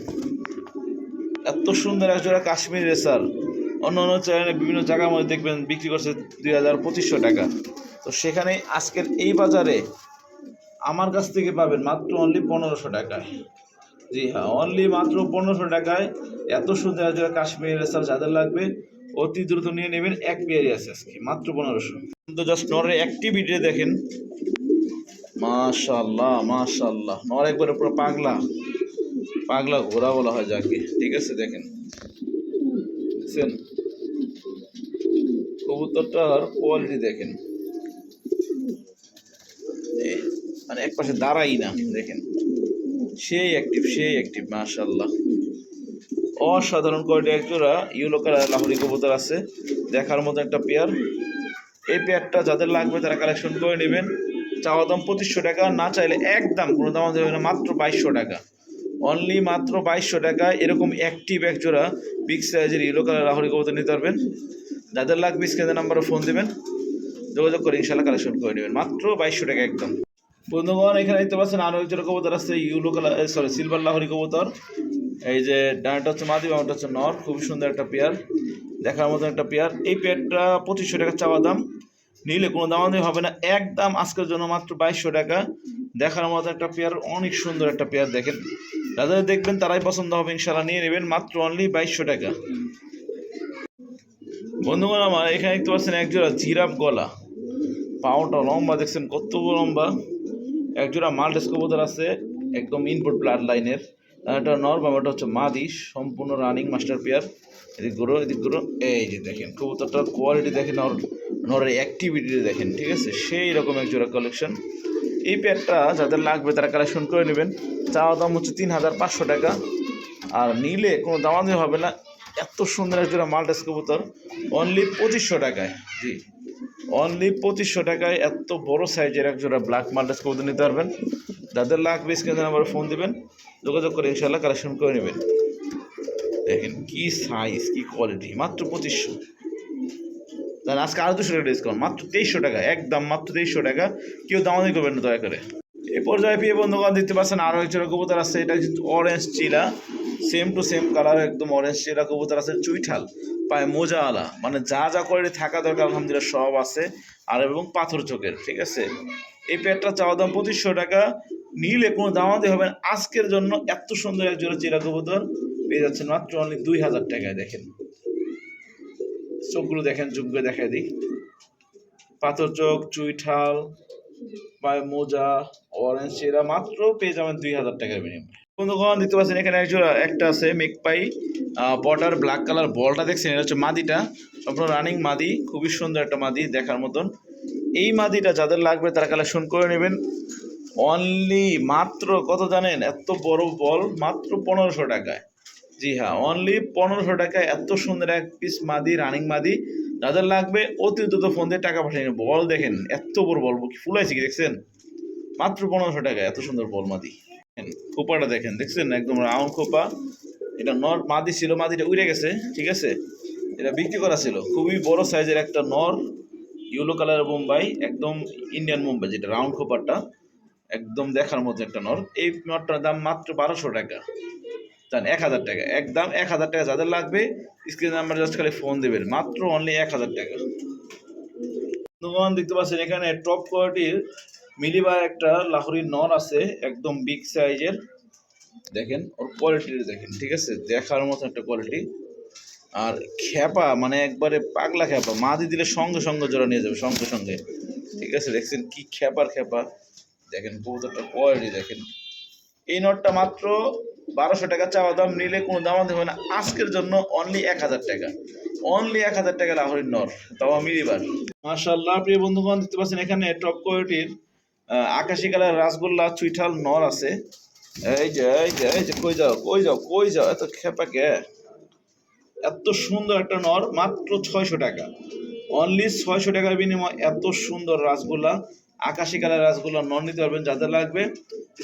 এত সুন্দর এক জোড়া কাশ্মীরি রেসার অন্য অন্য চ্যানেলে বিভিন্ন জায়গার মধ্যে দেখবেন বিক্রি করছে 2500 টাকা। তো সেখানে আজকের এই বাজারে আমার কাছ থেকে পাবেন মাত্র অনলি 1500 টাকায়। জি হ্যাঁ, অনলি মাত্র 1500 টাকায় এত সুন্দর এক জোড়া কাশ্মীরি রেসার। যাদের লাগবে অতি দ্রুত নিয়ে নেবেন, এক পেয়ারই আছে আজকে মাত্র 1500। কিন্তু জাস্ট নরের অ্যাক্টিভিটি দেখেন মাশাআল্লাহ মাশাআল্লাহ। নর একবারে পুরো পাগলা পাগলা ঘোড়া বলা হয় যাকে, ঠিক আছে। দেখেন দেখছেন কবুতরটার কোয়ালিটি দেখেন, মানে এক পাশে দাঁড়াই না, দেখেন সেই অ্যাক্টিভ মাশাআল্লাহ। অসাধারণ কোয়ালিটি একজোড়া ইয়েলো কালার লাহোরি কবুতর আছে, দেখার মতো একটা পেয়ার। এই পেয়ারটা যাদের লাগবে তারা কালেকশন করে নেবেন। চাওয়া দাম 2500 টাকা, না চাইলে একদম কোনো দাম দেবে না, মাত্র 2200 টাকা, অনলি মাত্র 2200 টাকা। এরকম অ্যাক্টিভ এক জোড়া বিগ সাইজের ইয়েলো কালার লাহোরি কবুতর নিতে পারবেন। যাদের লাগবে স্ক্রিনের নাম্বারে ফোন দেবেন, যোগাযোগ করে ইনশাল্লাহ কালেকশন করে নেবেন, মাত্র 2200 টাকা একদম। বন্ধুগণ এখানে দেখতে পাচ্ছেন আরও এক জোড়া কবুতর আছে, yellow colour sorry silver Lahori কবুতর। এই যে ডানাটা হচ্ছে মাদি, বামটা হচ্ছে নর, খুবই সুন্দর একটা পেয়ার, দেখার মতো একটা পেয়ার। এই পেয়ারটা 2500 টাকা চাওয়া দাম, নিলে কোনো দামাদামি হবে না, একদম আজকের জন্য মাত্র 2200 টাকা। দেখার মতো একটা পেয়ার, অনেক সুন্দর একটা পেয়ার, দেখেন যাদের দেখবেন তারাই পছন্দ হবে, ইনশাল্লাহ নিয়ে নেবেন, মাত্র অনলি 2200 টাকা। বন্ধুগণ আমার এখানে দেখতে পাচ্ছেন একজোড়া জিরাফ গলা, পাওটা লম্বা, দেখছেন কত লম্বা। একজোড়া মাল্টেস কবুতর আছে, একদম ইনপুট ব্লাড লাইনের, একটা নর, বাবাটা হচ্ছে মাদি, সম্পূর্ণ রানিং মাস্টার পেয়ার। এদিক গুলো এই যে দেখেন কবুতরটার কোয়ালিটি দেখেন, নরের অ্যাক্টিভিটি দেখেন, ঠিক আছে, সেই রকম এক জোড়া কালেকশন। এই পেয়ারটা যাদের লাগবে তারা কালেকশন করে নেবেন। চাওয়া দাম হচ্ছে 3500 টাকা, আর নিলে কোনো দামাদামি হবে না। এত সুন্দর এক জোড়া মাল্টেস কবুতর অনলি 2500 টাকায়, জি অনলি 2500 টাকায় এত বড় সাইজের এক জোড়া ব্ল্যাক মাল্টেস কবুতর নিতে পারবেন। যাদের লাগবে স্ক্রিনের নাম্বারে ফোন দিবেন, যোগাযোগ করে ইনশাল্লাহ কালেকশন করে নেবেন। দেখেন কি সাইজ, কি কোয়ালিটি, মাত্র 2500। তাহলে আজকে আরও 200 টাকা ডিসকাউন্ট, মাত্র 2300 টাকা, একদম মাত্র 2300 টাকা, কেউ দামাদামি করবেন না দয়া করে। এই পর্যায়ে পেয়ে বন্ধুগণ দেখতে পাচ্ছেন আরও এক জোড়া কবুতর আছে, এটা কিন্তু অরেঞ্জ চিলা, সেম টু সেম কালার, একদম অরেঞ্জ চিলা কবুতর আছে, চুইঠাল পায়ে মোজাওয়ালা, মানে যা যা কোয়ালিটি থাকা দরকার আলহামদুলিল্লাহ সব আছে, আর এবং পাথর চোখের, ঠিক আছে। এই পেয়ারটা চাওয়া দাম 2500 টাকা, নিলে কোনো দামাদামি হবে না। আজকের জন্য এত সুন্দর এক জোড়া চিলা কবুতর পেয়ে যাচ্ছেন মাত্র অনলি 2000 টাকায়। দেখেন চোখগুলো দেখেন, যোগ্য দেখায় দিই, পাথর চোখ, চুইঠাল পায়ে মোজা, অরেঞ্জ চিলা, মাত্র পেয়ে যাবেন 2000 টাকার বিনিময়ে। বন্ধুগণ দেখতে পাচ্ছেন এখানে একটা আছে মেকপাই বর্ডার ব্ল্যাক কালার, বলটা দেখছেন, এটা হচ্ছে মাদিটা, সম্পূর্ণ রানিং মাদি, খুবই সুন্দর একটা মাদি দেখার মতন। এই মাদিটা যাদের লাগবে তারা কালেকশন করে নেবেন, অনলি মাত্র কত জানেন, এত বড় বল মাত্র 1500 টাকায়, জি হ্যাঁ অনলি 1500 টাকায় এত সুন্দর এক পিস মাদি, রানিং মাদি। যাদের লাগবে অতি দ্রুত ফোন দিয়ে টাকা পাঠিয়ে নেবেন। বল দেখেন এত বড় বল, কি ফুলাইছে কি দেখছেন, মাত্র 1500 টাকায় এত সুন্দর বল মাদি। খোপাটা দেখেন, দেখছেন একদম রাউন্ড খোপা। এটা নর মাদি ছিল, মাদিটা উড়ে গেছে, ঠিক আছে, এটা বিক্রি করা ছিল। খুবই বড় সাইজের একটা নর, ইয়েলো কালার বোম্বাই, একদম ইন্ডিয়ান বোম্বাই, যেটা রাউন্ড খোপারটা, একদম দেখার মতো একটা নর। এই নরটার দাম মাত্র 1200 টাকা, জান 1000 টাকা, একদম 1000 টাকা। যাদের লাগবে স্ক্রিন নাম্বার জাস্ট খালি ফোন দেবেন, মাত্র অনলি 1000 টাকা। দোকান দেখতে পাচ্ছেন এখানে টপ কোয়ালিটির মিলিবার একটা লাহোরি নর আছে, একদম বিগ সাইজের, দেখেন ওর কোয়ালিটিটা দেখেন, ঠিক আছে, দেখার মতো একটা কোয়ালিটি। আর খেপা মানে একবারে পাগলা খেপা, মাদি দিলে সঙ্গে সঙ্গে জোড়া নিয়ে যাবে সঙ্গে সঙ্গে, ঠিক আছে, দেখছেন কি খেপার খেপা, দেখেন কবুতরটা কোয়ালিটি দেখেন। এই নটটা মাত্র 1200 টাকা চাওয়া দাম, নিলে কোনো দামাদামি হবে না, আজকের জন্য অনলি 1000 টাকা, অনলি 1000 টাকা লাহোরির নর, তাও মিলিবার। মাশাআল্লাহ প্রিয় বন্ধুগণ দেখতে পাচ্ছেন এখানে টপ কোয়ালিটির আকাশি কালার রাসগোল্লা চুইঠাল নর আছে। এই যে এই যে এই যে কই যাও এত খেপা কে, এত সুন্দর একটা নর, মাত্র 600 টাকা, অনলি 600 টাকার বিনিময় এত সুন্দর রাসগোল্লা, আকাশি কালার রাসগোল্লা নর নিতে পারবেন। যাদের লাগবে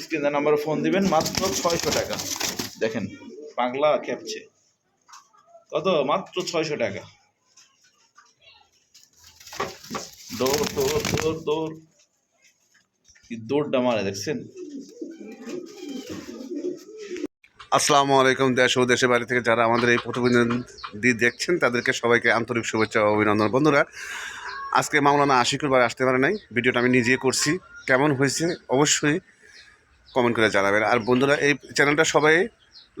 স্ক্রিনের নাম্বারে ফোন দিবেন, মাত্র 600 টাকা। দেখেন পাগলা খেপছে কত, মাত্র 600 টাকা। দৌড় দৌড় দৌড় দৌড়, কি দৌড়টা মারে দেখছেন। আসসালামু আলাইকুম দেশ ও দেশের বাড়ি থেকে যারা আমাদের এই প্রতিবেদনটি দেখছেন তাদেরকে সবাইকে আন্তরিক শুভেচ্ছা ও অভিনন্দন। বন্ধুরা আজকে মাওলানা আশিকুর ভাই আসতে পারে নাই, ভিডিওটা আমি নিজে করছি, কেমন হয়েছে অবশ্যই কমেন্ট করে জানাবেন। আর বন্ধুরা এই চ্যানেলটা সবাই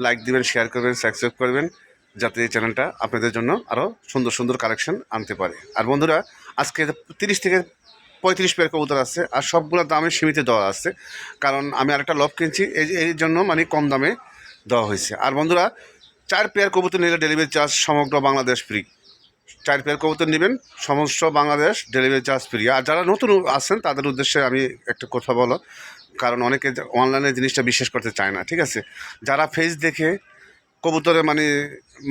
লাইক দিবেন, শেয়ার করবেন, সাবস্ক্রাইব করবেন, যাতে এই চ্যানেলটা আপনাদের জন্য আরও সুন্দর সুন্দর কালেকশন আনতে পারে। আর বন্ধুরা আজকে 30 থেকে 35 পেয়ার কবুতর আছে, আর সবগুলো দামে সীমিত দেওয়া আছে, কারণ আমি আরেকটা লব কিনছি, এই জন্য মানে কম দামে দেওয়া হয়েছে। আর বন্ধুরা 4 পেয়ার কবুতর নিলে ডেলিভারি চার্জ সমগ্র বাংলাদেশ ফ্রি, 4 পেয়ার কবুতর নেবেন সমস্ত বাংলাদেশ ডেলিভারি চার্জ ফ্রি। আর যারা নতুন আছেন তাদের উদ্দেশ্যে আমি একটা কথা বলো, কারণ অনেকে অনলাইনে জিনিসটা বিশ্বাস করতে চায় না, ঠিক আছে। যারা ফেস দেখে কবুতরে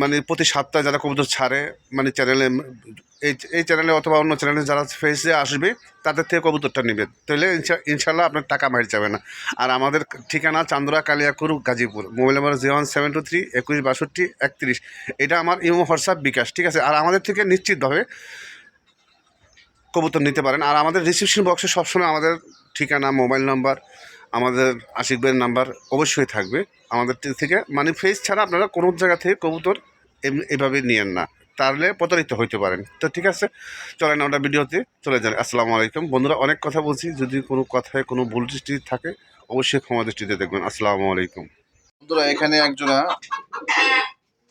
মানে প্রতি সপ্তাহে যারা কবুতর ছাড়ে, মানে চ্যানেলে এই চ্যানেলে অথবা অন্য চ্যানেলে যারা ফেসে আসবে তাদের থেকে কবুতরটা নেবে, তাহলে ইনশাল্লাহ আপনার টাকা মাইর যাবে না। আর আমাদের ঠিকানা চান্দরা কালিয়াকুর গাজীপুর, মোবাইল নাম্বার 01723 21 62 31। এটা আমার ইমো হোয়াটসঅ্যাপ বিকাশ, ঠিক আছে। আর আমাদের থেকে নিশ্চিতভাবে কবুতর নিতে পারেন। আর আমাদের রিসিপশন বক্সে সবসময় আমাদের ঠিকানা, মোবাইল নাম্বার, আমাদের আশিক ভাইয়ের নাম্বার অবশ্যই থাকবে। আমাদের থেকে মানে ফেস ছাড়া আপনারা কোনো জায়গা থেকে কবুতর এভাবে নিয়েন না, তাহলে প্রতারিত হইতে পারেন। তো ঠিক আছে, চলেন আমরা ভিডিওতে চলে যান। আসসালামু আলাইকুম বন্ধুরা, অনেক কথা বলছি, যদি কোনো কথায় কোনো ভুল দৃষ্টি থাকে অবশ্যই ক্ষমা দৃষ্টিতে দেখবেন। আসসালামু আলাইকুম বন্ধুরা, এখানে একজোড়া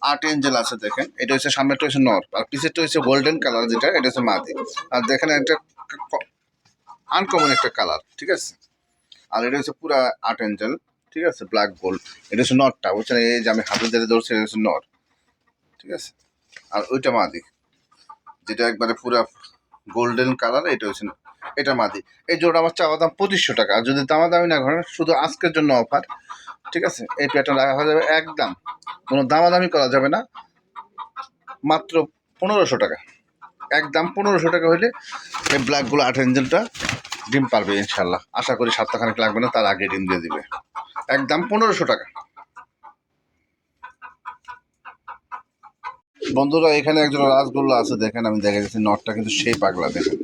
আর্ট এঞ্জেল আছে দেখেন, এটা হচ্ছে সামনেটা হচ্ছে নর আর পিছেরটা হচ্ছে গোল্ডেন কালার, যেটা এটা হচ্ছে মাদি। আর দেখেন একটা আনকমন একটা কালার, ঠিক আছে। আর এটা হচ্ছে পুরা আর্ট এঞ্জেল, ঠিক আছে, ব্ল্যাক গোল্ড। এটা হচ্ছে নরটা, বুঝছেন, এই যে আমি হাতে ধরে ধরছি, এটা হচ্ছে নর, ঠিক আছে। আর ওইটা মাদি, যেটা একবারে পুরা গোল্ডেন কালার, এটা হচ্ছে এটা মাদি। এই জোড়া আমার চাওয়া দাম 2500 টাকা। আর যদি দামাদামি না করেন, শুধু আজকের জন্য অফার, ঠিক আছে। এই প্যাটার্ন রাখা যাবে একদম, কোনো দামাদামি করা যাবে না, মাত্র 1500 টাকা। একদম 1500 টাকা হইলে এই ব্ল্যাকগুলো আর্ট এঞ্জেলটা ডিম পারবে ইনশাল্লাহ। আশা করি সপ্তাহখানেক লাগবে না, তার আগে ডিম দিয়ে দিবে। একদম 1500 টাকা। বন্ধুরা, এখানে একজন রাসগোল্লা আছে দেখেন, আমি দেখে যাচ্ছি, নটটা কিন্তু সেই পাগলা দেখেন।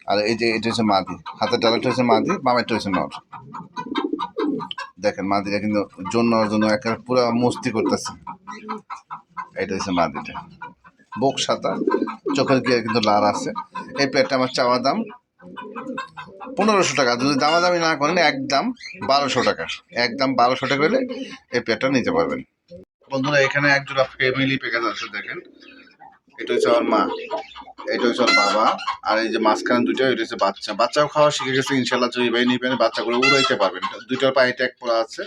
আর এই যে এটা হচ্ছে মাদি, হাতের ডালাটা হচ্ছে মাদি, বামেরটা হচ্ছে নট। দেখেন মাদিটা কিন্তু জন্য একটা পুরো মস্তি করতেছে। এটা হচ্ছে মাদিটা, বুক সাদা, চোখের গিয়ে কিন্তু লাল আছে। এই প্লেটটা আমার চাওয়া দাম 1500 টাকা। যদি দামাদামি না করেন একদম 1200 টাকা। একদম 1200 টাকা হলে এই প্লেটটা নিতে পারবেন। বন্ধুরা, এখানে একজোড়া ফ্যামিলি প্যাকেজ আছে দেখেন, এটা হচ্ছে আমার মা, এটা হচ্ছে ওর বাবা, আর এই যে মাঝখানে দুইটা, এটা হচ্ছে বাচ্চা। বাচ্চাও খাওয়া শিখে গেছে ইনশাল্লাহ। যে ভাই নিবেন বাচ্চাগুলো উড়াইতে পারবেন, দুইটার পায়ে ট্যাগ পড়া আছে,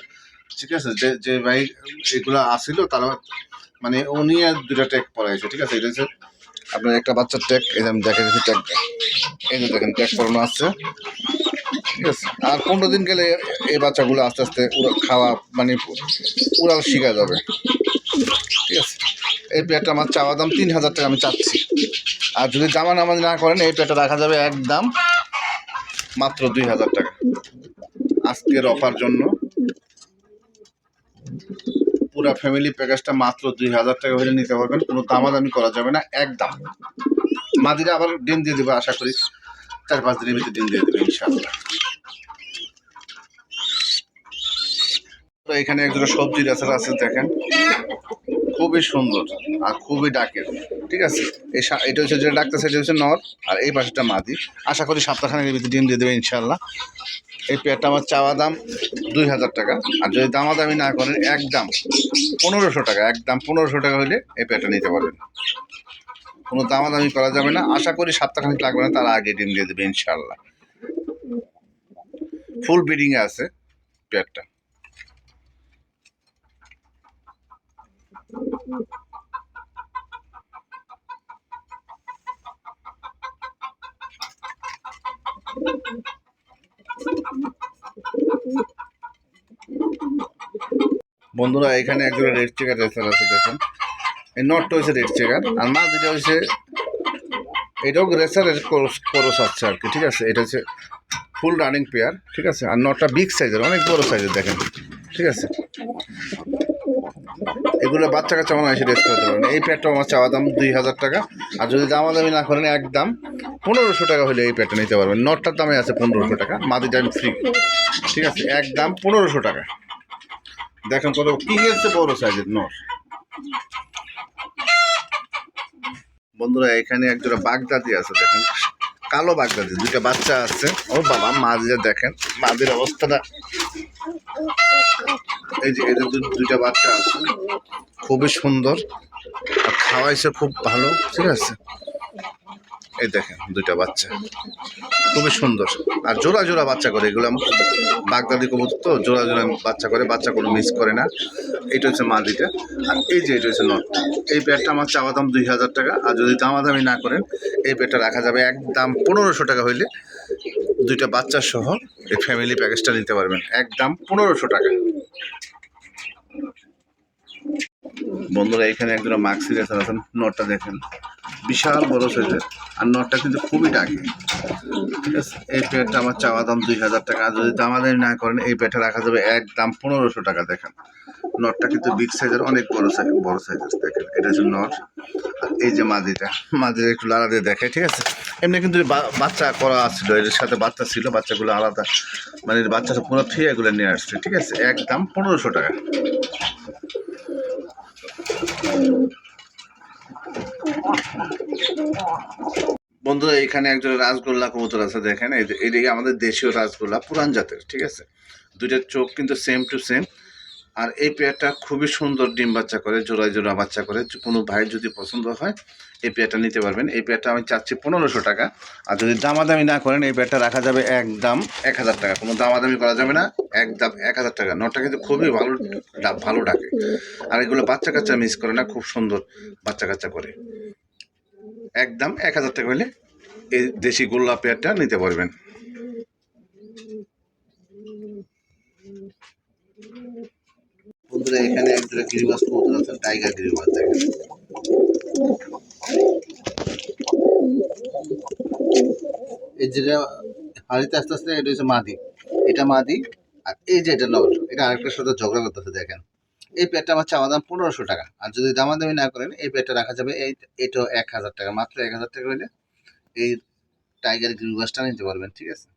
ঠিক আছে। যে ভাই এগুলো আসছিল তারা মানে উনি আর দুইটা ট্যাগ পড়াইছে, ঠিক আছে। এটা হচ্ছে আপনার একটা বাচ্চার ট্যাগ, এই যে আমি দেখা যাচ্ছি ট্যাগ, এই যে দেখেন ট্যাগ পড়ানো আছে, ঠিক আছে। আর 15 দিন গেলে এই বাচ্চাগুলো আস্তে আস্তে খাওয়া মানে উড়াল শিখা যাবে, ঠিক আছে। এই প্লেটটা আমার চাওয়া দাম 3000 টাকা আমি চাচ্ছি। আর যদি জামা নামাজি না করেন, এই প্লেটটা রাখা যাবে একদম মাত্র 2000 টাকা। আজকের অফার জন্য পুরো ফ্যামিলি প্যাকেজটা মাত্র 2000 টাকা হলে নিতে পারবেন, কোনো দামাদামি করা যাবে না একদম। মাদিরা আবার ডিম দিয়ে দেবে, আশা করি 4-5 দিনের ভিতরে ডিম দিয়ে দেবে ইনশাআল্লাহ। এখানে একজোড়া সবজি রেসার আছে দেখেন, খুবই সুন্দর আর খুবই ডাকের, ঠিক আছে। এটা হচ্ছে যেটা ডাকতেছে, এটা হচ্ছে নর, আর এই পাশেটা মাদি। আশা করি সপ্তাহখানেক ভিতরে ডিম দিয়ে দেবে ইনশাল্লাহ। এই পেয়ারটা আমার চাওয়া দাম 2000 টাকা। আর যদি দামাদামি না করেন একদম 1500 টাকা। একদম 1500 টাকা হলে এই পেয়ারটা নিতে পারবেন, কোনো দামাদামি করা যাবে না। আশা করি সপ্তাহখানেক লাগবে না, তার আগে ডিম দিয়ে দেবে ইনশাল্লাহ। ফুল ব্রিডিংয়ে আছে পেয়ারটা। বন্ধুরা, এখানে একজন রেড চেকার রেসার আছে দেখেন, এই নটটা হয়েছে রেড চেকার, আর মা যেটা হয়েছে এটাও রেসারের করস আছে আর কি, ঠিক আছে। এটা হচ্ছে ফুল রানিং পেয়ার, ঠিক আছে। আর নটটা বিগ সাইজের, অনেক বড় সাইজের দেখেন, ঠিক আছে। এগুলো বাচ্চা কাচ্চা মনে হয় রেস করতে পারেন। এই প্যাডটা আমার চাওয়া দাম 2000 টাকা। আর যদি দামাদামি না করেন একদম 1500 টাকা হলে এই প্যাডটা নিতে পারবেন। নটটার দামে আছে 1500 টাকা, মাদি টাইম ফ্রি, ঠিক আছে। একদম 1500 টাকা। দেখেন কত কিংয়ের চেয়ে বড় সাইজের নট। বন্ধুরা, এখানে একজোড়া বাগদাদি আছে দেখেন, কালো বাগদাদি, দুইটা বাচ্চা আছে। ও বাবা, মাদিরা দেখেন, মাদির অবস্থাটা এই যে, এদের দুইটা বাচ্চা আছে, খুবই সুন্দর আর খাওয়াইছে খুব ভালো, ঠিক আছে। এই দেখেন দুইটা বাচ্চা, খুবই সুন্দর আর জোড়া জোড়া বাচ্চা করে। এগুলো বাগদাদি কবুতর তো জোড়া জোড়া বাচ্চা করে, বাচ্চা কোনো মিস করে না। এটা হচ্ছে মাদিটা, আর এই যে এটা হচ্ছে নটটা। এই পেয়ারটা আমার চাওয়া দাম 2000 টাকা। আর যদি দামাদামি না করেন, এই পেয়ারটা রাখা যাবে একদম 1500 টাকা হইলে দুইটা বাচ্চা সহ এই ফ্যামিলি প্যাকেজটা নিতে পারবেন, একদম 1500 টাকা। বন্ধুরা এখানে একজন মাক্সি রেসার আছেন, নটটা দেখেন বিশাল বড় সাইজের, আর নটটা কিন্তু খুবই টাকি। ঠিক আছে, এই পেয়ারটা আমার চাওয়া দাম 2000 টাকা, আর যদি দামাদামি না করেন এই পেয়ারটা রাখা যাবে একদম 1500 টাকা। দেখেন নটটা কিন্তু বিগ সাইজের, অনেক বড় সাইজের। দেখেন এটা হচ্ছে নট, আর এই যে মাদিটা একটু লাড়া দিয়ে দেখে। ঠিক আছে, এমনি কিন্তু বাচ্চা করা ছিল, এর সাথে বাচ্চা ছিল, বাচ্চাগুলো আলাদা, মানে বাচ্চাটা পুরো ঠিক এগুলো নিয়ে আসছে। ঠিক আছে, একদম 1500 টাকা। বন্ধুরা এখানে একজন রাজগোল্লা কবুতর আছে, দেখেন এইদিকে আমাদের দেশীয় রাজগোল্লা, পুরান জাতের। ঠিক আছে, দুইটার চোখ কিন্তু সেম টু সেম, আর এই পেয়ারটা খুবই সুন্দর, ডিম বাচ্চা করে, জোড়ায় জোড়া বাচ্চা করে। কোনো ভাই যদি পছন্দ হয় এই পেয়ারটা নিতে পারবেন। এই পেয়ারটা আমি চাচ্ছি 1500 টাকা, আর যদি দামাদামি না করেন এই পেয়ারটা রাখা যাবে একদম 1000 টাকা। কোনো দামাদামি করা যাবে না, একদম 1000 টাকা। নটটা কিন্তু খুবই ভালো ডাকে, আর এগুলো বাচ্চা কাচ্চা মিস করে না, খুব সুন্দর বাচ্চা কাচ্চা করে। একদম 1000 টাকা হলে এই দেশি গোল্লা পেয়ারটা নিতে পারবেন। বন্ধুরা এখানে একজোড়া গিরিবাজ কবুতর আছে, টাইগার গিরিবাজ। দেখেন এই যেটা হাড়িতে আস্তে আস্তে, এটা হচ্ছে মাদি, এটা মাদি, আর এই যে এটা নর, এটা আরেকটার সাথে ঝগড়া করতেছে। দেখেন এই পেয়ারটা আমার চাওয়া দাম 1500 টাকা, আর যদি দামাদামি না করেন এই পেয়ারটা রাখা যাবে এটাও 1000 টাকা, মাত্র 1000 টাকা হলে এই টাইগার গিরিবাজটা নিতে পারবেন। ঠিক আছে,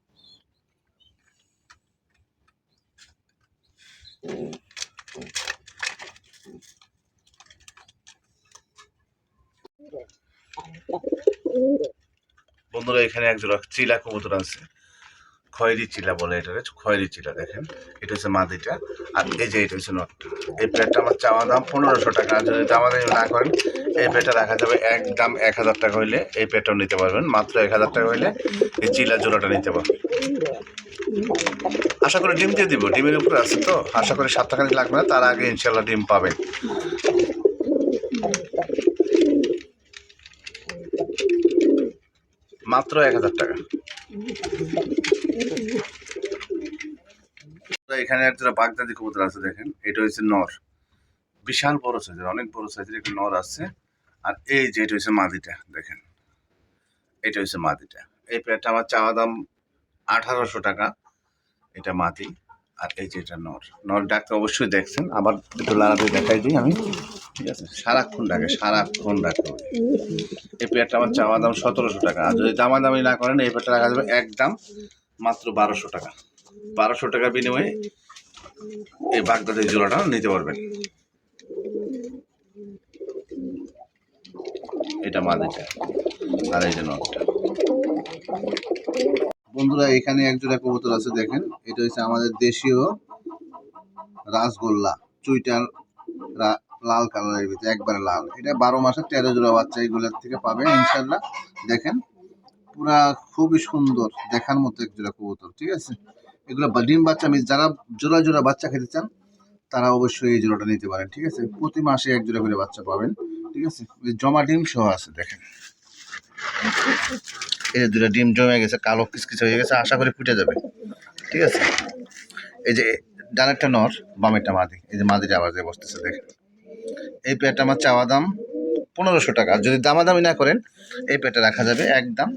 বন্ধুরা এখানে একজোড়া চিলা কবুতর আছে, খয়েরি চিলা বলে, এটা খয়েরি চিলা। দেখেন এটা হচ্ছে মাদিটা, আর এই যে এটা হচ্ছে নটটা। এই পেয়ারটা আমার চাওয়া দাম 1500 টাকা, আর যদি দামাদামি না করেন এই পেয়ারটা রাখা যাবে একদম 1000 টাকা হইলে এই পেয়ারটাও নিতে পারবেন। মাত্র 1000 টাকা হইলে এই চিলা জোড়াটা নিতে পারবেন। আশা করি ডিম দিয়ে দিব, ডিমের উপরে আছে তো, আশা করি সপ্তাহখানিক লাগবে না, তার আগে ইনশাল্লাহ ডিম পাবেন। মাত্র 1000 টাকা। এখানে একটা বাগদাদি কবুতর আছে, দেখেন এটা হচ্ছে নর, বিশাল বড় সাইজের, অনেক বড় সাইজের একটা নর আছে। আর এই যে এটা হচ্ছে মাদিটা, দেখেন এটা হচ্ছে মাদিটা। এই পেয়ারটা আমার চাওয়া দাম 1800 টাকা, এটা মাদি। আর এই যে এটা নর ডাকতে অবশ্যই দেখছেন, আবার একটু লাড়া দিয়ে দেখাই দিই আমি। ঠিক আছে, সারাক্ষণ ডাকে। এই পেয়ারটা আমার চাওয়া দাম 1700 টাকা, আর যদি দামাদামি না করেন এই পেয়ারটা রাখা যাবে একদম মাত্র 1200 টাকা। 1200 টাকার বিনিময়ে এই বাগদাদের জোড়াটা নিতে পারবেন। এটা মাদিটা, আর এই যে নটটা। বন্ধুরা এখানে একজোড়া কবুতর আছে, দেখেন এটা হচ্ছে আমাদের দেশীয় রাজগোল্লা, চুইটার লাল কালারের ভিতরে, একবারে লাল। এটা 12 মাসে 13 জোড়া বাচ্চা এগুলোর থেকে পাবেন ইনশাল্লাহ। দেখেন পুরা খুবই সুন্দর দেখার মতো একজোড়া কবুতর। ঠিক আছে, এগুলো ডিম বাচ্চা মিস, যারা জোড়া জোড়া বাচ্চা খেতে চান তারা অবশ্যই এই জোড়াটা নিতে পারেন। ঠিক আছে, প্রতি মাসে এক জোড়া করে বাচ্চা পাবেন। ঠিক আছে, জমা ডিম সহ আছে। দেখেন এই দুটো ডিম জমে গেছে, কালো কিচকিচ হয়ে গেছে, আশা করি ফুটে যাবে। ঠিক আছে, এই যে ডানেরটা নর, বামেরটা মাদি, এই যে মাদিটা আবার যে বসতেছে। দেখেন এই পেয়ারটা আমার চাওয়া দাম 1500 টাকা, আর যদি দামাদামি না করেন এই পেয়ারটা রাখা যাবে একদম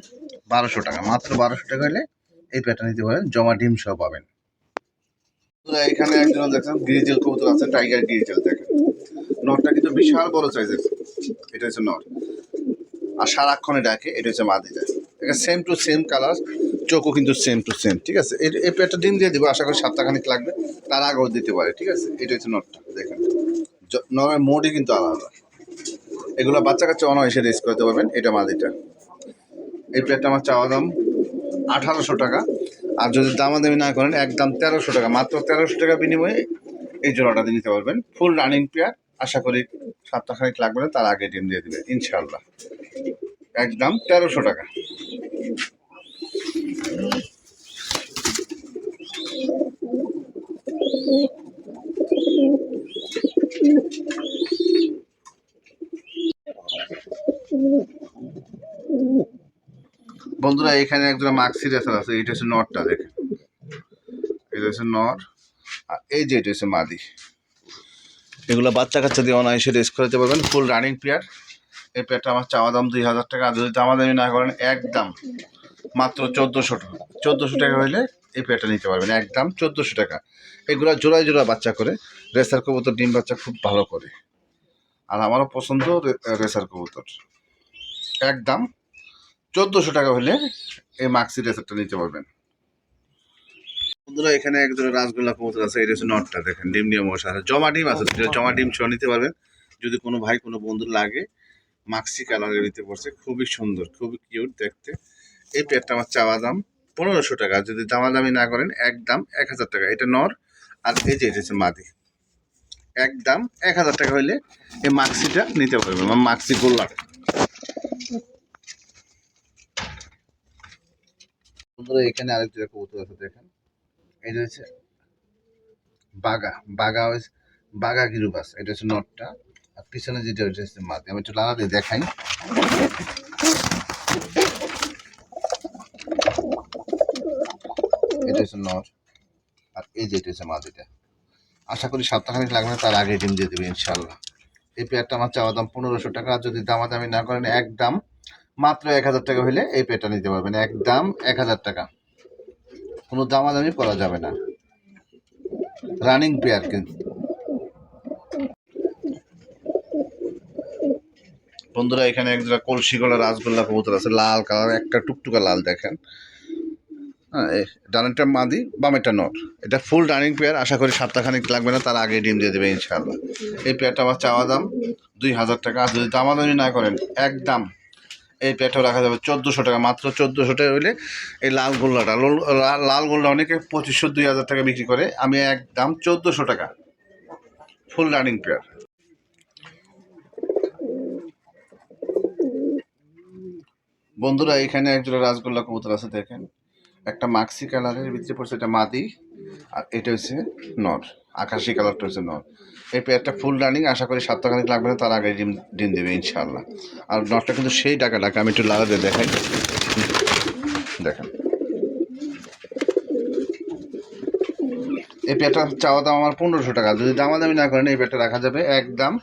1200 টাকা। মাত্র 1200 টাকা হলে এই পেয়ারটা নিতে পারেন, জমা ডিম সহ পাবেন। এখানে একজন দেখেন গিরিজেল কবুতর আছে, টাইগার গিরিজেল। দেখেন নরটা কিন্তু বিশাল বড় সাইজের, এটা হচ্ছে নর, আর সারাক্ষণে ডাকে। এটা হচ্ছে মাদিটা, এটা সেম টু সেম কালার, চোখও কিন্তু সেম টু সেম। ঠিক আছে, এই পেয়ারটা ডিম দিয়ে দিব, আশা করি সপ্তাহখানিক লাগবে, তার আগেও দিতে পারে। ঠিক আছে, এটা হচ্ছে নরটা। দেখেন নরের মোডই কিন্তু আলাদা, এগুলো বাচ্চা কাচ্চা অনায়াসে রেস করতে পারবেন। এটা মাদিটা। এই পেয়ারটা আমার চাওয়া দাম 1800 টাকা, আর যদি দামাদামি না করেন একদম 1300 টাকা। মাত্র 1300 টাকা বিনিময়ে এই জোড়াটা নিতে পারবেন, ফুল রানিং পেয়ার। আশা করি সপ্তাহখানিক লাগবে না, তার আগে ডিম দিয়ে দেবে ইনশাল্লাহ। একদম 1300 টাকা। বন্ধুরা এখানে একজন মাক্সি রেসার আছে, এটা হচ্ছে নরটা। দেখেন এটা হচ্ছে নর, আর এই যে এটা হচ্ছে মাদি। এগুলো বাচ্চা কাচ্চা দিয়ে অনায়াসে রেস করাতে পারবেন, ফুল রানিং পেয়ার। এই পেয়ারটা আমার চাওয়া দাম 2000 টাকা, আর যদি দামাদামি না করেন একদম মাত্র 1400 টাকা। 1400 টাকা হলে এই পেয়ারটা নিতে পারবেন, একদম 1400 টাকা। এগুলো জোড়ায় জোড়া বাচ্চা করে, রেসার কবুতর ডিম বাচ্চা খুব ভালো করে, আর আমারও পছন্দ রেসার কবুতর। একদম 1400 টাকা হলে এই মাক্সি রেসারটা নিতে পারবেন। বন্ধুরা এখানে এক জোড়া রাসগোল্লা কবুতর আছে, এটা হচ্ছে নটটা দেখেন, ডিম নিয়ে মশা আছে, জমা ডিম আছে, জমা ডিম সহ নিতে পারবেন। যদি কোনো ভাই কোনো বন্ধুর লাগে, মাক্সি কালারের ভিতরে পড়ছে, খুবই সুন্দর, খুবই কিউট দেখতে। এই পেয়ারটা আমার চাওয়া দাম 1500 টাকা, যদি দামাদামি না করেন একদম 1000 টাকা। এটা নর, আর এই যে এটা হচ্ছে মাদি, একদম 1000 টাকা হইলে এই মাক্সিটা নিতে পারবেন, মাক্সি গোল্লার। বন্ধুরা এখানে আরেক জায়গায় কবুতর আছে দেখেন, এটা হচ্ছে বাগা বাগা বাগা গিরুবাস, এটা হচ্ছে নটটা, আর পিছনে যেটা ওইটা হচ্ছে মাদি। আমি একটু লালা দিয়ে দেখাই। এটা হচ্ছে নর, আর এই যে এটা হচ্ছে মাদিটা। আশা করি সপ্তাহখানিক লাগবে না, তার আগে ডিম দিয়ে দেবে ইনশাল্লাহ। এই পেয়ারটা আমার চাওয়া দাম 1500 টাকা, আর যদি দামাদামি না করেন একদম মাত্র 1000 টাকা হলে এই পেয়ারটা নিতে পারবেন, একদম 1000 টাকা, কোনো দামাদামি করা যাবে না, রানিং পেয়ার কিন্তু। বন্ধুরা এখানে একজোড়া কলসি গলা রাসগোল্লা কবুতর আছে, লাল কালার, একটা টুকটুকা লাল দেখেন। হ্যাঁ, ডানেরটা মাদি, বামেরটা নট। এটা ফুল রানিং পেয়ার, আশা করি সপ্তাহখানিক লাগবে না, তার আগে ডিম দিয়ে দেবে ইনশাআল্লাহ। এই পেয়ারটা আমার চাওয়া দাম 2000 টাকা, আর যদি দামাদামি না করেন একদম এই পেয়ারটাও রাখা যাবে 1400 টাকা, মাত্র 1400 টাকা হইলে এই লাল গোল্লাটা, লাল গোল্লা অনেকে 2500 2000 টাকা বিক্রি করে, আমি একদম 1400 টাকা, ফুল রানিং পেয়ার। বন্ধুরা এখানে একজোড়া রাসগোল্লা কবুতর আছে দেখেন, একটা মাক্সি কালারের ভিতরে পড়ছে, এটা মাদি, আর এটা হচ্ছে নর, আকাশি কালারটা হচ্ছে নর। এই পেয়ারটা ফুল রানিং, আশা করি সপ্তাহখানিক লাগবে না, তার আগে ডিম দেবে ইনশাআল্লাহ। আর নরটা কিন্তু সেই ডাকা, আমি একটু লালা দিয়ে দেখাই দেখেন। এই পেয়ারটা চাওয়া দাম আমার 1500 টাকা, যদি দামাদামি না করেন এই পেয়ারটা রাখা যাবে একদম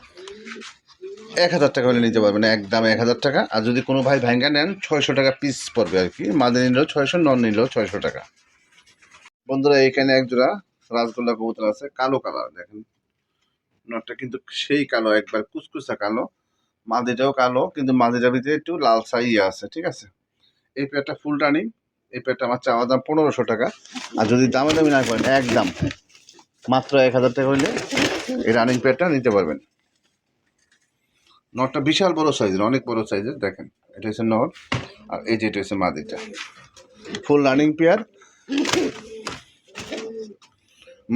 1000 টাকা হলে নিতে পারবেন, একদম 1000 টাকা। আর যদি কোনো ভাই ভাঙ্গা নেন 600 টাকা পিস পড়বে আর কি, মাদি নিলেও 600, নন নিলেও 600 টাকা। বন্ধুরা এখানে একজোড়া রাসগোল্লা কবুতর আছে, কালো কালার দেখেন, নটটা কিন্তু সেই কালো, একবার কুচকুচা কালো, মাদিটাও কালো, কিন্তু মাদিটার ভিতরে একটু লাল ছাই আছে, ঠিক আছে। এই পেয়ারটা ফুল রানিং, এই পেয়ারটা আমার চাওয়া দাম 1500 টাকা, আর যদি দামাদামি না করেন একদম মাত্র 1000 টাকা হইলে এই রানিং পেয়ারটা নিতে পারবেন। নটটা বিশাল বড় সাইজের, অনেক বড় সাইজের দেখেন, এটা হচ্ছে নট, আর এই যে এটা হচ্ছে মাদিটা, ফুল রানিং পেয়ার,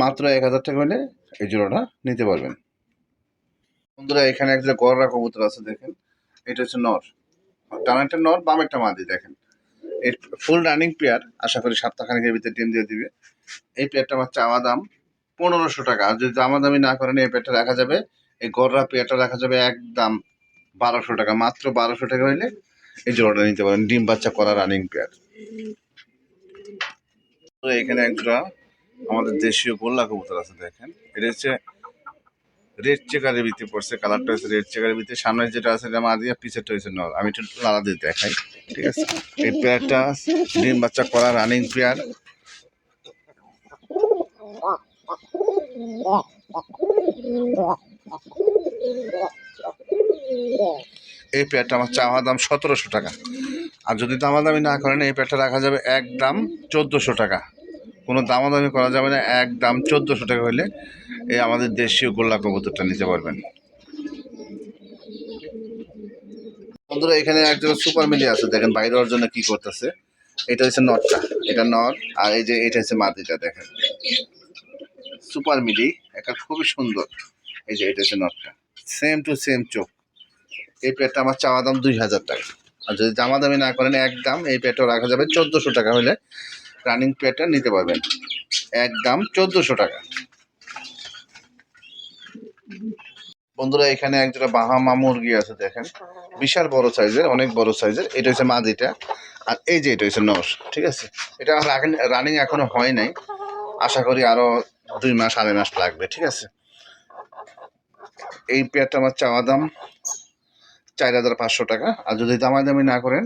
মাত্র 1000 টাকা হলে এই জোড়াটা নিতে পারবেন। বন্ধুরা এখানে একটা গররা কবুতর আছে দেখেন, এটা হচ্ছে নর, ডানেরটা নর, বামেরটা মাদি দেখেন। এই ফুল রানিং পেয়ার, আশা করি সপ্তাহখানেকের ভিতরে ডিম দিয়ে দিবে। এই পেয়ারটা আমার চাওয়া দাম 1500 টাকা, আর যদি দামাদামি না করেন এই পেয়ারটা রাখা যাবে, এই গররা পেয়ারটা রাখা যাবে একদম 1200 টাকা, মাত্র 1200 টাকা হইলে এই জোড়াটা নিতে পারেন, ডিম বাচ্চা করা রানিং পেয়ার। এখানে একটা আমাদের দেশীয় গোল্লা কবুতর আছে দেখেন, এটা হচ্ছে রেড চেকারের ভিতরে পড়ছে, কালারটা হচ্ছে রেড চেকারের ভিতরে, সামনে যেটা আছে এটা মাদি, পিছেরটা হয়েছে নর। আমি একটু লালা দিয়ে দেখাই, ঠিক আছে। এই পেয়ারটা ডিম বাচ্চা করা রানিং পেয়ার। এই পেয়ারটা আমার চাওয়া দাম 1700 টাকা, আর যদি দামাদামি না করেন এই পেয়ারটা রাখা যাবে একদম 1400 টাকা, কোনো দামাদামি করা যাবে না, একদম 1400 টাকা হলে এই আমাদের দেশীয় গোল্লা কবুতরটা নিতে পারবেন। বন্ধুরা এখানে একজন সুপার মিলি আছে দেখেন, বাইরে ওর জন্য কি করতেছে, এটা হচ্ছে নটটা, এটা নট, আর এই যে এটা হচ্ছে মাদিটা দেখেন, সুপার মিলি, এটা খুবই সুন্দর। এই যে এটা হচ্ছে নটটা, সেম টু সেম চোখ। এই পেয়ারটা আমার চাওয়া দাম 2000 টাকা, আর যদি দামাদামি না করেন একদম এই পেয়ারটা রাখা যাবে 1400 টাকা হলে রানিং পেয়ারটা নিতে পারবেন, একদম 1400 টাকা। বন্ধুরা এখানে একজোড়া বাহামা মুরগি আছে দেখেন, বিশাল বড় সাইজের, অনেক বড় সাইজের। এটা হচ্ছে মাদিটা, আর এই যে এটা হচ্ছে নর, ঠিক আছে। এটা রানিং এখনো হয় নাই, আশা করি আরো 2 মাস 2.5 মাস লাগবে, ঠিক আছে। এই পেয়ারটা আমার চাওয়া দাম 4,500 টাকা, আর যদি দামাদামি না করেন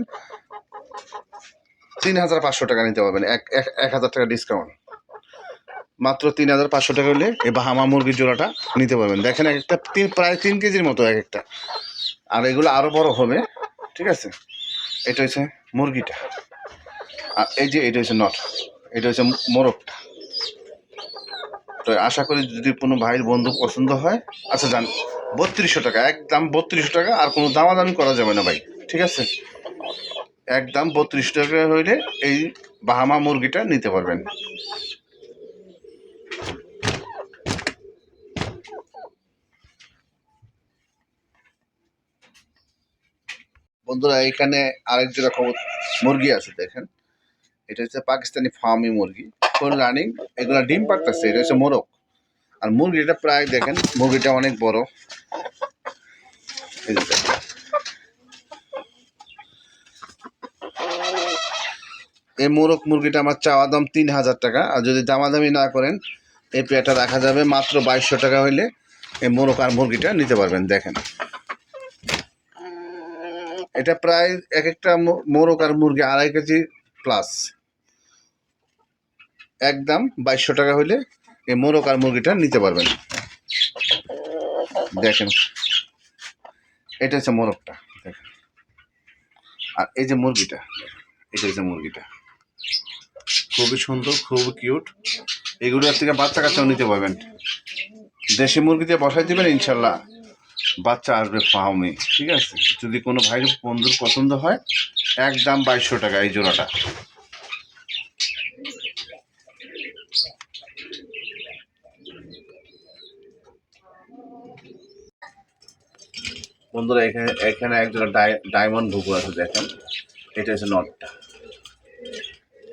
3,500 টাকা নিতে পারবেন, 1,000 টাকা ডিসকাউন্ট। মাত্র 3,500 টাকা হলে এই বাহামা মুরগির জোড়াটা নিতে পারবেন। দেখেন এক একটা প্রায় 3 কেজির মতো এক একটা, আর এগুলো আরও বড় হবে, ঠিক আছে। এটা হচ্ছে মুরগিটা, আর এই যে এটা হচ্ছে নট, এটা হচ্ছে মোরগটা। তো আশা করি যদি কোনো ভাইয়ের বন্ধু পছন্দ হয়, আচ্ছা যান 3200 টাকা, একদম 3200 টাকা, আর কোনো দামাদামি করা যাবে না ভাই, ঠিক আছে। একদম 3200 টাকা হইলে এই বাহামা মুরগিটা নিতে পারবেন। বন্ধুরা এখানে আরেক যেরকম মুরগি আছে দেখেন, এটা হচ্ছে পাকিস্তানি ফার্মি মুরগি, ফুল রানিং, এগুলা ডিম পাড়তেছে। এটা হচ্ছে মোরগ, আর মুরগিটা প্রায় দেখেন, মুরগিটা অনেক বড়। এই যে দেখেন। এই মোরগ মুরগিটা আমার চাওয়া দাম 3,000 টাকা, আর যদি দামাদামি না করেন এই পেয়ারটা রাখা যাবে মাত্র 2200 টাকা হইলে এই মোরগ আর মুরগিটা নিতে পারবেন। দেখেন এটা প্রায় এক একটা মোরগ আর মুরগি 2.5 কেজি প্লাস, একদম 2200 টাকা হইলে এই মোরগ আর মুরগিটা নিতে পারবেন। দেখেন এটা হচ্ছে মোরগটা, দেখেন, আর এই যে মুরগিটা, এটা হচ্ছে মুরগিটা, খুবই সুন্দর, খুবই কিউট। এগুলোর থেকে বাচ্চা কাচ্চাও নিতে পারবেন। দেশি মুরগিতে বসাই দিবেন, ইনশাল্লাহ বাচ্চা আসবে ফার্মে, ঠিক আছে। যদি কোনো ভাইয়ের বন্ধুর পছন্দ হয়, একদম 2200 টাকা এই জোড়াটা। বন্ধুরা এখানে এখানে একজোড়া ডায়মন্ড ঘুঘু আছে, দেখেন এটা হচ্ছে নটটা,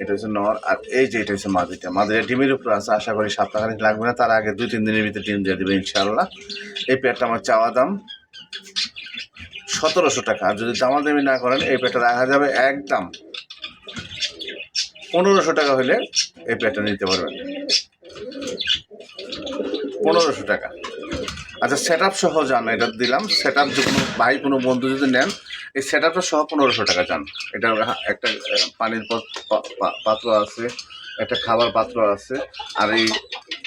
এটা হচ্ছে নর, আর এই যে এটা হচ্ছে মাদিটা। মাদিটা ডিমের উপর আছে, আশা করি সপ্তাহখানিক লাগবে না, তার আগে 2-3 দিনের ভিতরে ডিম দিয়ে দেবে ইনশাআল্লাহ। এই পেয়ারটা আমার চাওয়া দাম 1700 টাকা, আর যদি দামাদামি না করেন এই পেয়ারটা রাখা যাবে একদম 1500 টাকা হলে এই পেয়ারটা নিতে পারবেন, 1500 টাকা। আচ্ছা সেট আপ সহ যান, এটা দিলাম সেট আপ, যে কোনো ভাই কোনো বন্ধু যদি নেন এই সেট আপটা সহ 1500 টাকা যান। এটা একটা পানির পাত্র আছে, একটা খাবার পাত্র আছে, আর এই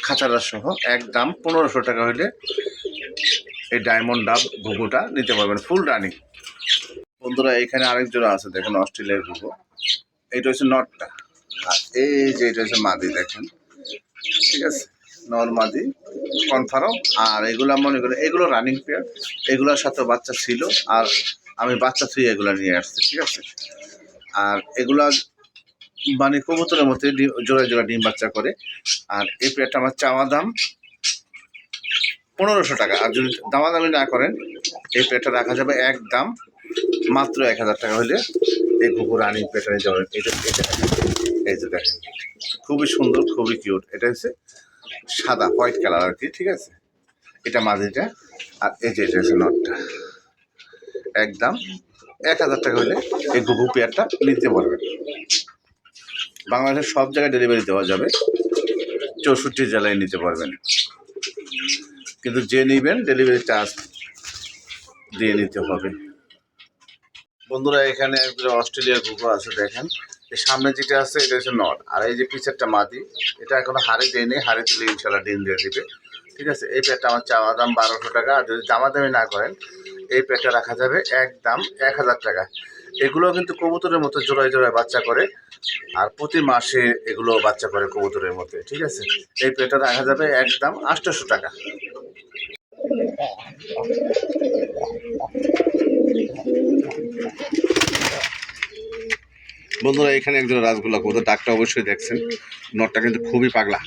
খাঁচাটা সহ একদম 1500 টাকা হইলে এই ডায়মন্ড ডাব ঘুঘুটা নিতে পারবেন, ফুল রানিং। বন্ধুরা এখানে আরেক জোড়া আছে, দেখেন অস্ট্রেলিয়ার ঘুঘু, এইটা হচ্ছে নটটা, আর এই যে এটা হচ্ছে মাদি, দেখেন, ঠিক আছে, নর্মাদি কনফার্ম। আর এগুলা মনে করেন এগুলো রানিং পেয়ার, এগুলোর সাথে বাচ্চা ছিল, আর আমি বাচ্চা থুই এগুলো নিয়ে আসছি, ঠিক আছে। আর এগুলা মানে কবুতরের মধ্যে জোড়ায় জোড়া ডিম বাচ্চা করে। আর এই পেয়ারটা আমার চাওয়া দাম 1500 টাকা, আর যদি দামাদামি না করেন এই পেয়ারটা রাখা যাবে একদম মাত্র 1000 টাকা হলে এই ঘুঘু রানিং পেয়ারটা নিতে পারবেন। এটা এই যে দেখেন, খুবই সুন্দর, খুবই কিউট। এটা হচ্ছে সাদা হোয়াইট কালার আর কি, ঠিক আছে। এটা মাঝিটা, আর এই যে এটা হচ্ছে নটটা, একদম 1000 টাকা হলে এই ঘুঘু পেয়ারটা নিতে পারবেন। বাংলাদেশের সব জায়গায় ডেলিভারি দেওয়া যাবে, 64 জেলায় নিতে পারবেন, কিন্তু যে নেবেন ডেলিভারি চার্জ দিয়ে নিতে হবে। বন্ধুরা এখানে অস্ট্রেলিয়ার ঘুঘু আছে, দেখেন এই সামনে যেটা আছে এটা হচ্ছে নট, আর এই যে পিছেরটা মাদি, এটা এখনো হাড়ি দেয়নি, হাড়ি দিলে ইনশাল্লাহ ডিম দিয়ে দিবে, ঠিক আছে। এই পেয়ারটা আমার চাওয়া দাম 1200 টাকা, আর যদি দামাদামি না করেন এই পেয়ারটা রাখা যাবে একদম 1000 টাকা। এগুলো কিন্তু কবুতরের মতো জোড়ায় জোড়ায় বাচ্চা করে, আর প্রতি মাসে এগুলো বাচ্চা করে কবুতরের মতো, ঠিক আছে। এই পেয়ারটা রাখা যাবে একদম 800 টাকা। বন্ধুরা এখানে একজন রাজগোল্লা কবুতর, ডাকটা অবশ্যই দেখছেন, নটটা কিন্তু খুবই পাগলা,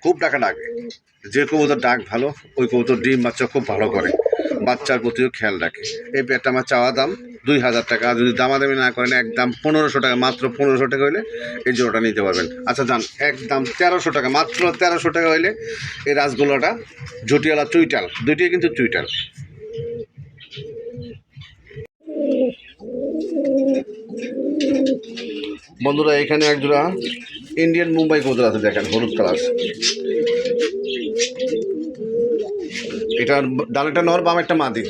খুব ডাকা ডাকে। যে কবুতর ডাক ভালো ওই কবুতর ডিম বাচ্চা খুব ভালো করে, বাচ্চার প্রতিও খেয়াল রাখে। এই পেয়ারটা আমার চাওয়া দাম 2000 টাকা, যদি দামাদামি না করেন একদম 1500 টাকা, মাত্র 1500 টাকা হলে এই জোড়াটা নিতে পারবেন। আচ্ছা যান একদম 1300 টাকা, মাত্র 1300 টাকা হলে এই রাজগোল্লাটা জটিয়ালা চুইটাল, দুইটাই কিন্তু চুইটাল। বন্ধুরা এখানে একজোড়া ইন্ডিয়ান মুম্বাই কবুতর আছে, দেখেন হলুদ কালার, এটার ডানেরটা নর বাম একটা মাদি।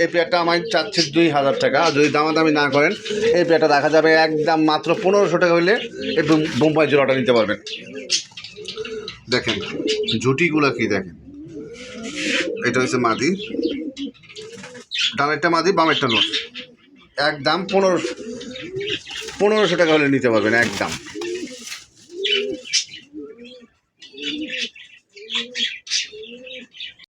এই পেয়ারটা আমার চাচ্ছে 2000 টাকা। আর যদি দামাদামি না করেন এই পেয়ারটা রাখা যাবে একদম মাত্র 1500 টাকা হইলে এই বোম্বাই জোড়াটা নিতে পারবেন। দেখেন ঝুটিগুলা কি দেখেন, এটা হচ্ছে মাদি, ডানেরটা মাদি বামেরটা নর, একদম 1500 টাকা হলে নিতে পারবেন একদম।